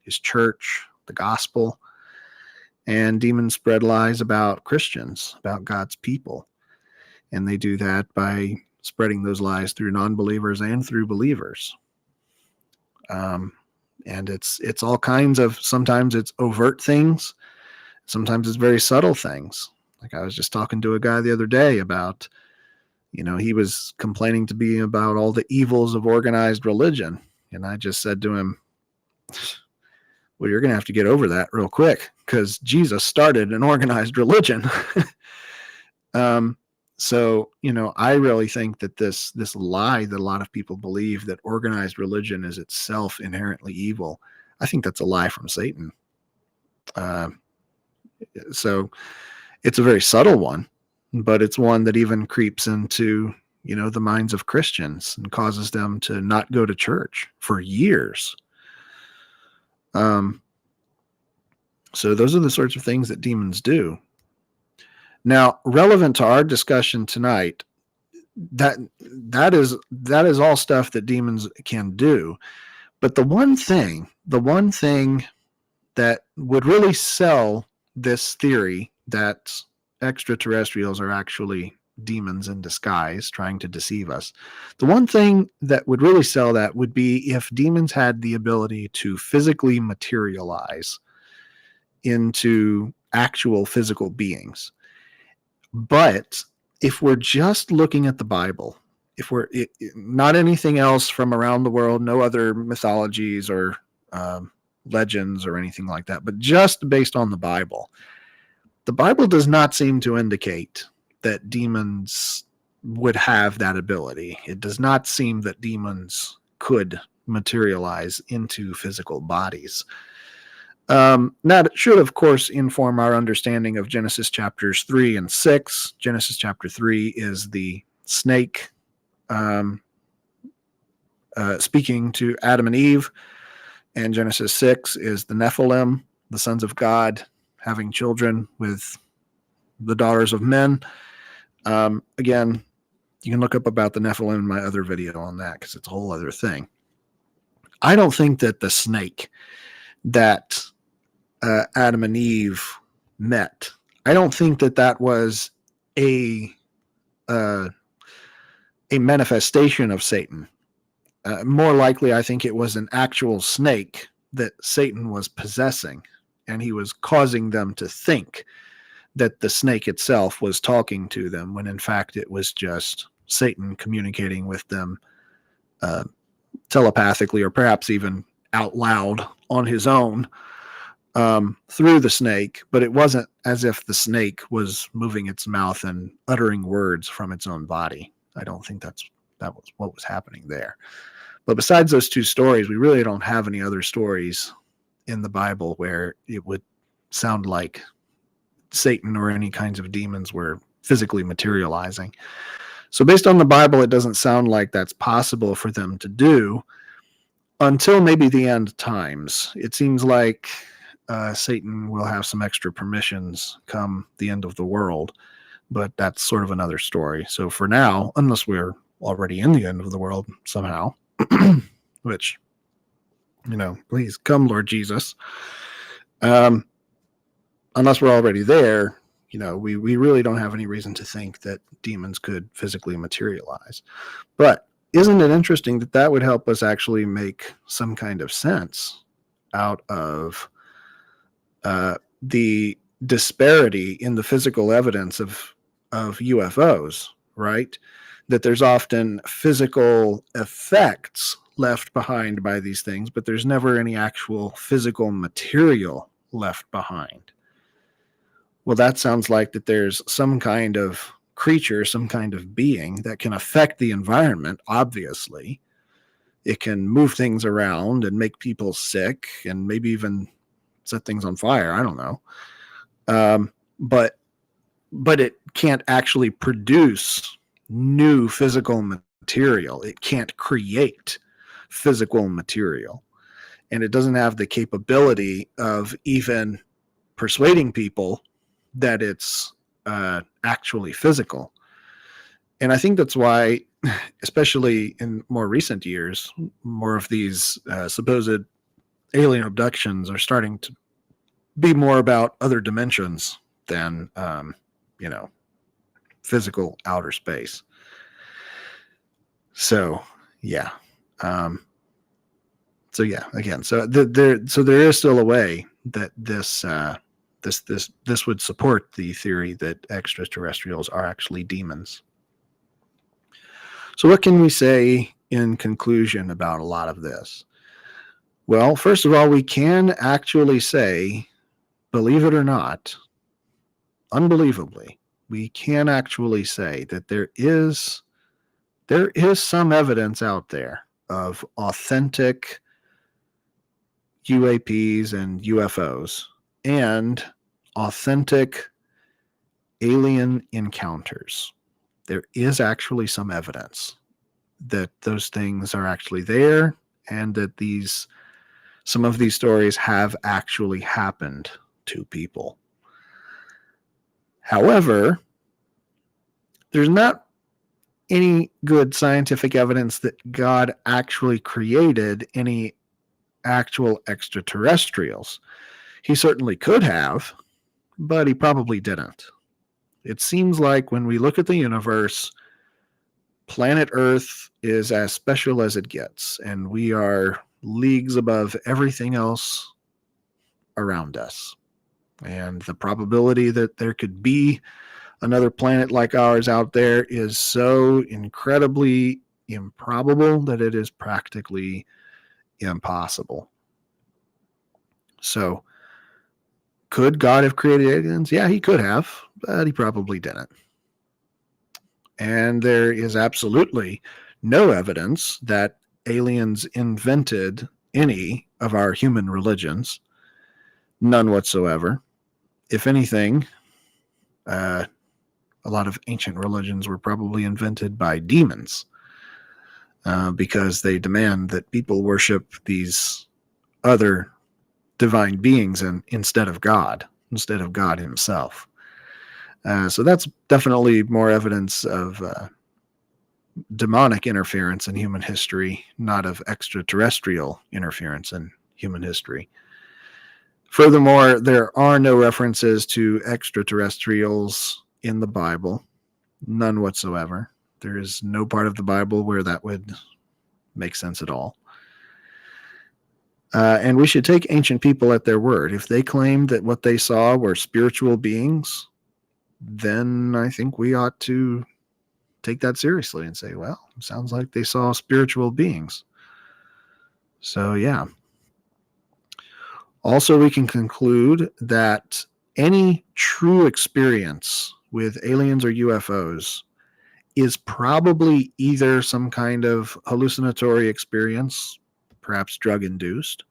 his church, the gospel. And demons spread lies about Christians, about God's people. And they do that by spreading those lies through non-believers and through believers. And it's all kinds of, sometimes it's overt things, sometimes it's very subtle things. Like I was just talking to a guy the other day about, he was complaining to me about all the evils of organized religion. And I just said to him, well, you're going to have to get over that real quick because Jesus started an organized religion. So, I really think that this lie that a lot of people believe that organized religion is itself inherently evil, I think that's a lie from Satan. So it's a very subtle one, but it's one that even creeps into, the minds of Christians and causes them to not go to church for years. So those are the sorts of things that demons do. Now, relevant to our discussion tonight, that is all stuff that demons can do. But the one thing that would really sell this theory that extraterrestrials are actually demons in disguise trying to deceive us, the one thing that would really sell that would be if demons had the ability to physically materialize into actual physical beings. But if we're just looking at the Bible, if we're not anything else from around the world, no other mythologies or legends or anything like that, but just based on the Bible does not seem to indicate that demons would have that ability. It does not seem that demons could materialize into physical bodies. That should, of course, inform our understanding of Genesis chapters 3 and 6. Genesis chapter 3 is the snake speaking to Adam and Eve, and Genesis 6 is the Nephilim, the sons of God, having children with the daughters of men. Again, you can look up about the Nephilim in my other video on that because it's a whole other thing. I don't think that the snake that Adam and Eve met, I don't think that was a manifestation of Satan. More likely, I think it was an actual snake that Satan was possessing, and he was causing them to think that the snake itself was talking to them, when in fact it was just Satan communicating with them telepathically, or perhaps even out loud on his own. through the snake, but it wasn't as if the snake was moving its mouth and uttering words from its own body. I don't think that was what was happening there. But besides those two stories, we really don't have any other stories in the Bible where it would sound like Satan or any kinds of demons were physically materializing. So based on the Bible, it doesn't sound like that's possible for them to do until maybe the end times. It seems like Satan will have some extra permissions come the end of the world, but that's sort of another story. So for now, unless we're already in the end of the world somehow, which, please come, Lord Jesus. Unless we're already there, we really don't have any reason to think that demons could physically materialize. But isn't it interesting that that would help us actually make some kind of sense out of the disparity in the physical evidence of UFOs, right? That there's often physical effects left behind by these things, but there's never any actual physical material left behind. Well, that sounds like that there's some kind of creature, some kind of being that can affect the environment, obviously. It can move things around and make people sick and maybe even set things on fire. I don't know. But it can't actually produce new physical material. It can't create physical material. And it doesn't have the capability of even persuading people that it's actually physical. And I think that's why, especially in more recent years, more of these supposed alien abductions are starting to be more about other dimensions than, physical outer space. So, yeah. Again, there is still a way that this would support the theory that extraterrestrials are actually demons. So what can we say in conclusion about a lot of this? Well, first of all, we can actually say, believe it or not, unbelievably, we can actually say that there is some evidence out there of authentic UAPs and UFOs and authentic alien encounters. There is actually some evidence that those things are actually there and that some of these stories have actually happened to people. However, there's not any good scientific evidence that God actually created any actual extraterrestrials. He certainly could have, but he probably didn't. It seems like when we look at the universe, planet Earth is as special as it gets, and we are leagues above everything else around us. And the probability that there could be another planet like ours out there is so incredibly improbable that it is practically impossible. So, could God have created aliens? Yeah, he could have, but he probably didn't. And there is absolutely no evidence that aliens invented any of our human religions. None whatsoever. If anything, a lot of ancient religions were probably invented by demons because they demand that people worship these other divine beings instead of God himself. So that's definitely more evidence of demonic interference in human history, not of extraterrestrial interference in human history. Furthermore, there are no references to extraterrestrials in the Bible, none whatsoever. There is no part of the Bible where that would make sense at all. And we should take ancient people at their word. If they claimed that what they saw were spiritual beings, then I think we ought to take that seriously and say, well, it sounds like they saw spiritual beings. So, yeah. Also, we can conclude that any true experience with aliens or UFOs is probably either some kind of hallucinatory experience, perhaps drug induced,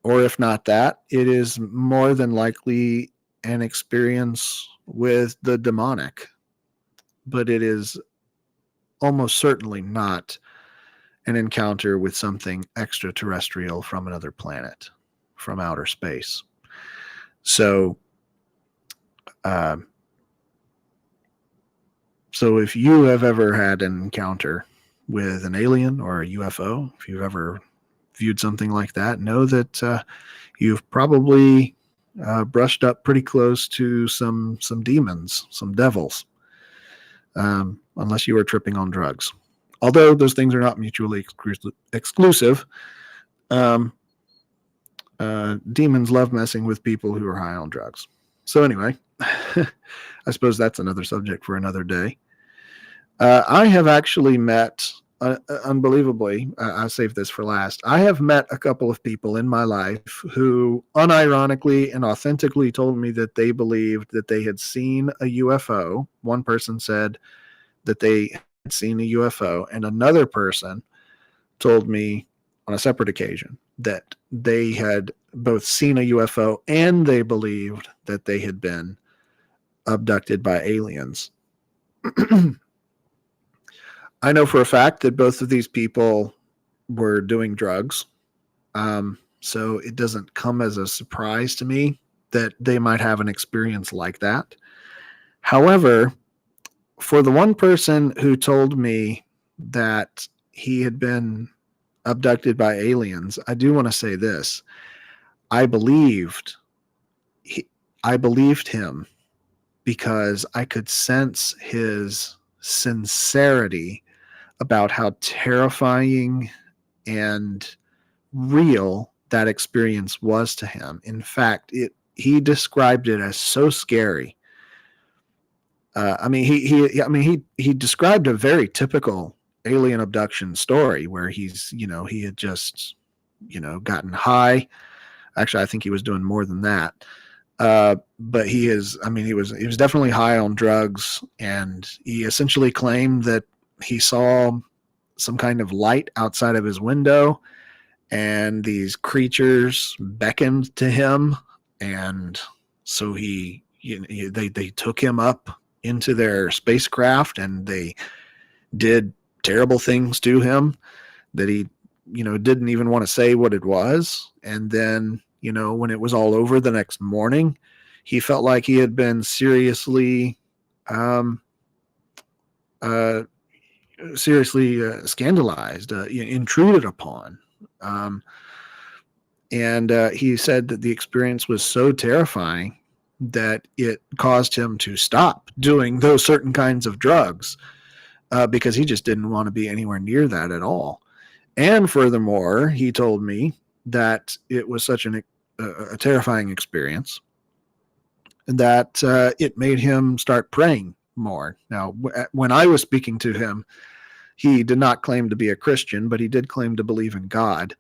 or if not that, it is more than likely an experience with the demonic. But it is almost certainly not an encounter with something extraterrestrial from another planet, from outer space. So, uh, so if you have ever had an encounter with an alien or a UFO, if you've ever viewed something like that, know that you've probably brushed up pretty close to some demons, some devils, unless you were tripping on drugs. Although those things are not mutually exclusive, demons love messing with people who are high on drugs. So anyway, I suppose that's another subject for another day. I have actually met, unbelievably, I'll save this for last. I have met a couple of people in my life who unironically and authentically told me that they believed that they had seen a UFO. One person said that they had seen a UFO, and another person told me on a separate occasion that they had both seen a UFO and they believed that they had been abducted by aliens. I know for a fact that both of these people were doing drugs. So it doesn't come as a surprise to me that they might have an experience like that. However, for the one person who told me that he had been abducted by aliens, I do want to say this. I believed him because I could sense his sincerity about how terrifying and real that experience was to him. In fact, he described it as so scary. He described a very typical alien abduction story where he had just, gotten high. Actually, I think he was doing more than that. But he was definitely high on drugs, and he essentially claimed that he saw some kind of light outside of his window, and these creatures beckoned to him, and so they took him up into their spacecraft, and they did terrible things to him that he didn't even want to say what it was. And then when it was all over the next morning, he felt like he had been seriously scandalized, intruded upon. And he said that the experience was so terrifying that it caused him to stop doing those certain kinds of drugs because he just didn't want to be anywhere near that at all. And furthermore, he told me that it was such a terrifying experience that it made him start praying more. Now, when I was speaking to him, he did not claim to be a Christian, but he did claim to believe in God.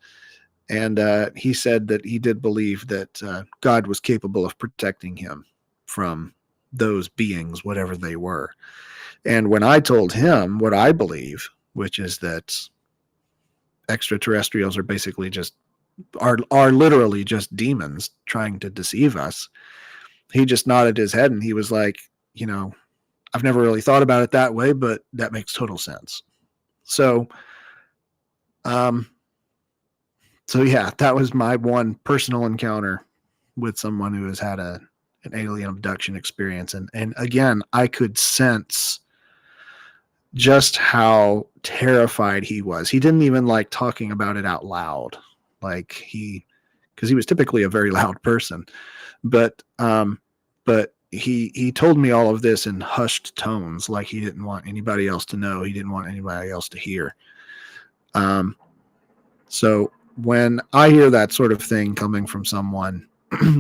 And he said that he did believe that God was capable of protecting him from those beings, whatever they were. And when I told him what I believe, which is that extraterrestrials are basically are literally just demons trying to deceive us, he just nodded his head and he was like, I've never really thought about it that way, but that makes total sense. So yeah, that was my one personal encounter with someone who has had an alien abduction experience. And again, I could sense just how terrified he was. He didn't even like talking about it out loud, because he was typically a very loud person, but he told me all of this in hushed tones, like he didn't want anybody else to know. He didn't want anybody else to hear. So when I hear that sort of thing coming from someone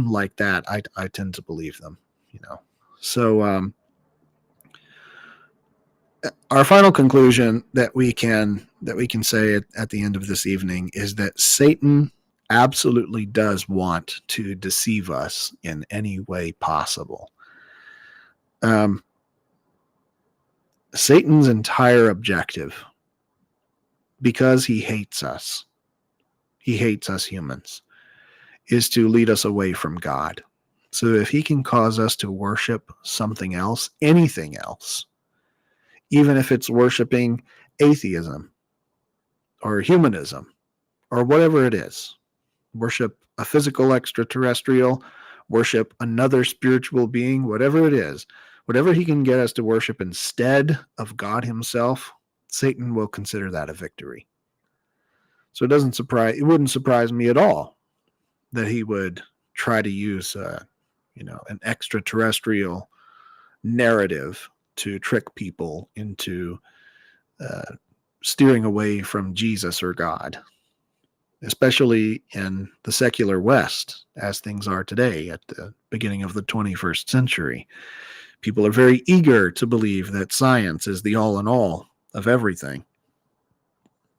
like that, I tend to believe them, So our final conclusion that we can say at the end of this evening is that Satan absolutely does want to deceive us in any way possible. Satan's entire objective, because he hates us humans, is to lead us away from God. So if he can cause us to worship something else, anything else, even if it's worshiping atheism or humanism or whatever it is, worship a physical extraterrestrial, worship another spiritual being, whatever it is, whatever he can get us to worship instead of God himself, Satan will consider that a victory. So it wouldn't surprise me at all that he would try to use an extraterrestrial narrative to trick people into steering away from Jesus or God, especially in the secular West, as things are today at the beginning of the 21st century. People are very eager to believe that science is the all in all of everything,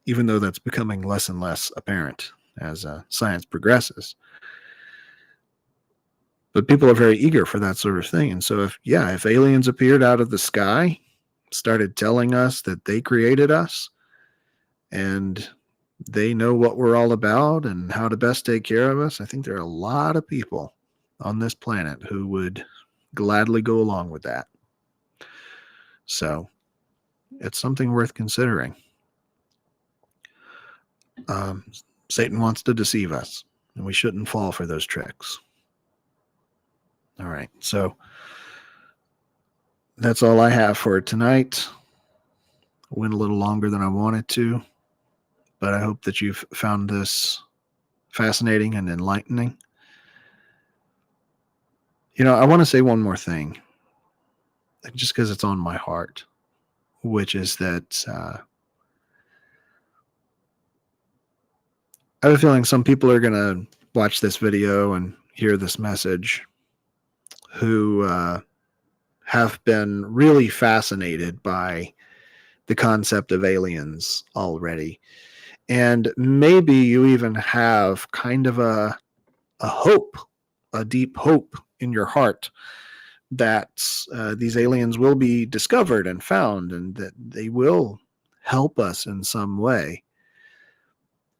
even though that's becoming less and less apparent as science progresses. But people are very eager for that sort of thing. And so if aliens appeared out of the sky, started telling us that they created us and they know what we're all about and how to best take care of us, I think there are a lot of people on this planet who would gladly go along with that. So it's something worth considering. Satan wants to deceive us, and we shouldn't fall for those tricks. All right, so that's all I have for tonight. Went a little longer than I wanted to, but I hope that you've found this fascinating and enlightening. I want to say one more thing, just because it's on my heart, which is that I have a feeling some people are going to watch this video and hear this message who have been really fascinated by the concept of aliens already. And maybe you even have kind of a hope, a deep hope in your heart that these aliens will be discovered and found and that they will help us in some way.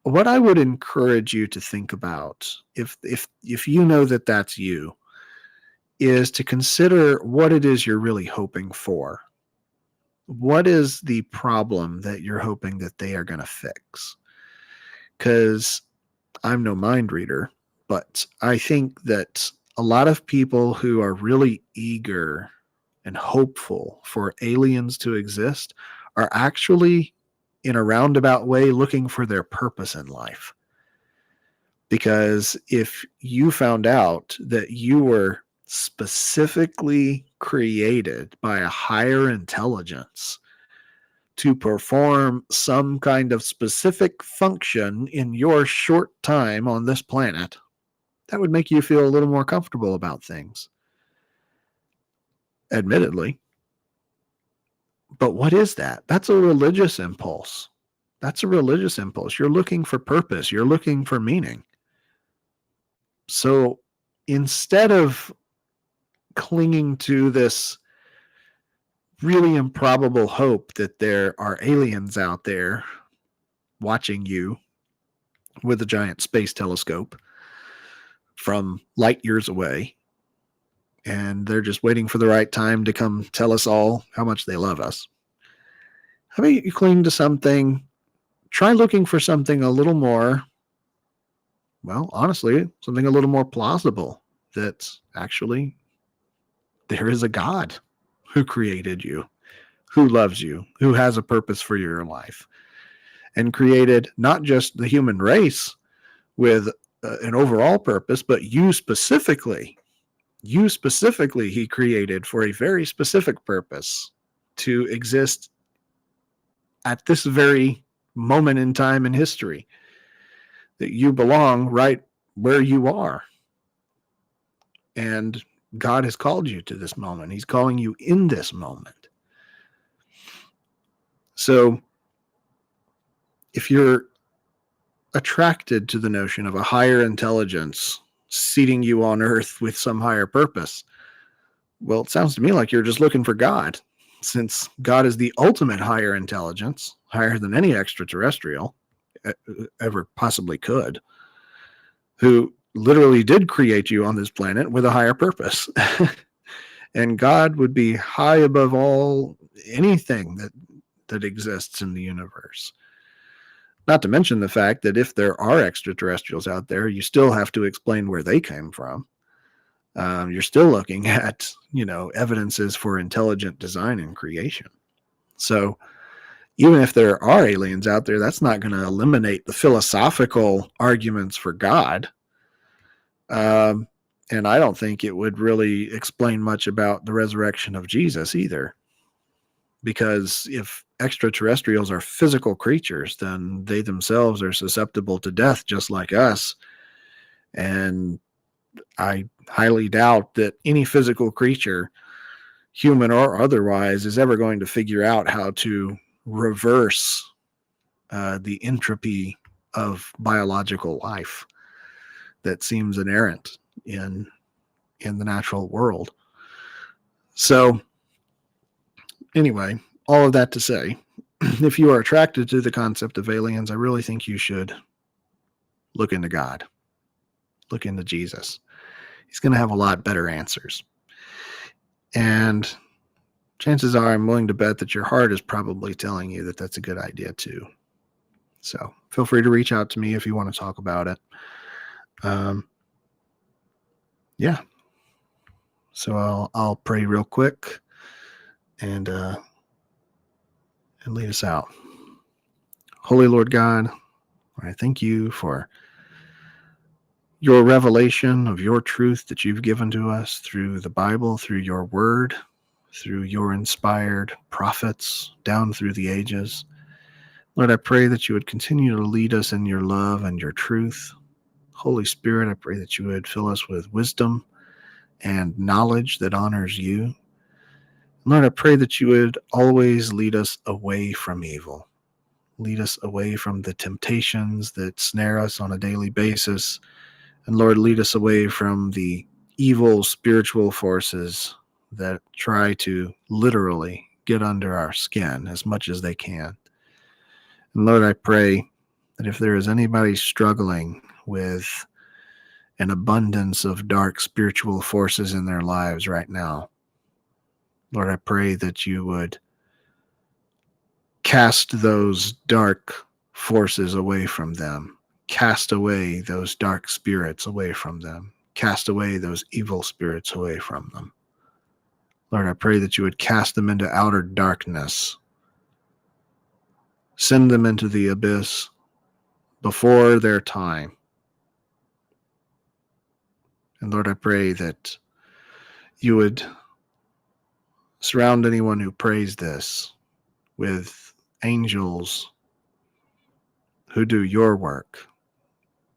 What I would encourage you to think about, if you know that that's you, is to consider what it is you're really hoping for. What is the problem that you're hoping that they are going to fix? Because I'm no mind reader, but I think that a lot of people who are really eager and hopeful for aliens to exist are actually, in a roundabout way, looking for their purpose in life. Because if you found out that you were specifically created by a higher intelligence to perform some kind of specific function in your short time on this planet, that would make you feel a little more comfortable about things. Admittedly. But what is that? That's a religious impulse. That's a religious impulse. You're looking for purpose. You're looking for meaning. So instead of clinging to this really improbable hope that there are aliens out there watching you with a giant space telescope from light years away, and they're just waiting for the right time to come tell us all how much they love us, how about you cling to something? Try looking for something a little more, well, honestly, something a little more plausible, that actually there is a God who created you, who loves you, who has a purpose for your life, and created not just the human race with an overall purpose, but you specifically. You specifically, he created for a very specific purpose, to exist at this very moment in time in history, that you belong right where you are. And God has called you to this moment. He's calling you in this moment. So if you're attracted to the notion of a higher intelligence seating you on Earth with some higher purpose, well, it sounds to me like you're just looking for God, since God is the ultimate higher intelligence, higher than any extraterrestrial ever possibly could, who literally did create you on this planet with a higher purpose. And God would be high above all anything that exists in the universe. Not to mention the fact that if there are extraterrestrials out there, you still have to explain where they came from. You're still looking at, evidences for intelligent design and creation. So even if there are aliens out there, that's not going to eliminate the philosophical arguments for God. And I don't think it would really explain much about the resurrection of Jesus either. Because if extraterrestrials are physical creatures, then they themselves are susceptible to death just like us. And I highly doubt that any physical creature, human or otherwise, is ever going to figure out how to reverse the entropy of biological life that seems inherent in the natural world. So anyway, all of that to say, if you are attracted to the concept of aliens, I really think you should look into God, look into Jesus. He's going to have a lot better answers. And chances are I'm willing to bet that your heart is probably telling you that that's a good idea too. So feel free to reach out to me if you want to talk about it. Yeah. So I'll pray real quick and lead us out. Holy Lord God, I thank you for your revelation of your truth that you've given to us through the Bible, through your word, through your inspired prophets down through the ages. Lord, I pray that you would continue to lead us in your love and your truth. Holy Spirit, I pray that you would fill us with wisdom and knowledge that honors you. Lord, I pray that you would always lead us away from evil. Lead us away from the temptations that snare us on a daily basis. And Lord, lead us away from the evil spiritual forces that try to literally get under our skin as much as they can. And Lord, I pray that if there is anybody struggling with an abundance of dark spiritual forces in their lives right now, Lord, I pray that you would cast those dark forces away from them. Cast away those dark spirits away from them. Cast away those evil spirits away from them. Lord, I pray that you would cast them into outer darkness. Send them into the abyss before their time. And Lord, I pray that you would surround anyone who prays this with angels who do your work,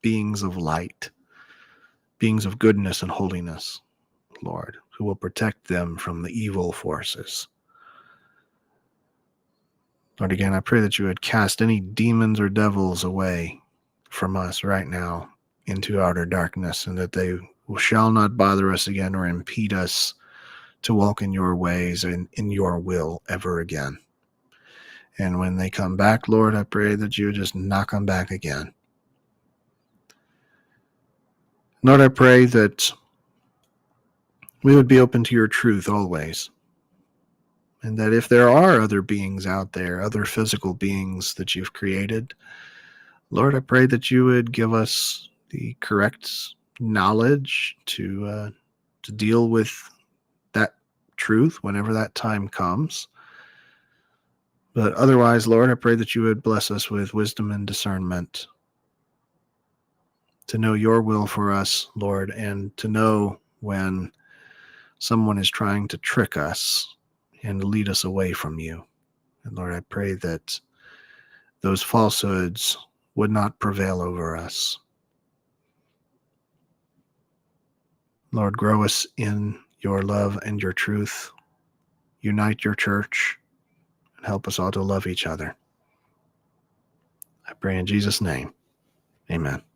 beings of light, beings of goodness and holiness, Lord, who will protect them from the evil forces. Lord, again, I pray that you would cast any demons or devils away from us right now into outer darkness, and that they shall not bother us again or impede us to walk in your ways and in your will ever again. And when they come back, Lord, I pray that you would just knock them back again. Lord, I pray that we would be open to your truth always. And that if there are other beings out there, other physical beings that you've created, Lord, I pray that you would give us the correct knowledge to deal with that truth whenever that time comes. But otherwise, Lord, I pray that you would bless us with wisdom and discernment to know your will for us, Lord, and to know when someone is trying to trick us and lead us away from you. And Lord, I pray that those falsehoods would not prevail over us. Lord, grow us in your love and your truth. Unite your church and help us all to love each other. I pray in Jesus' name. Amen.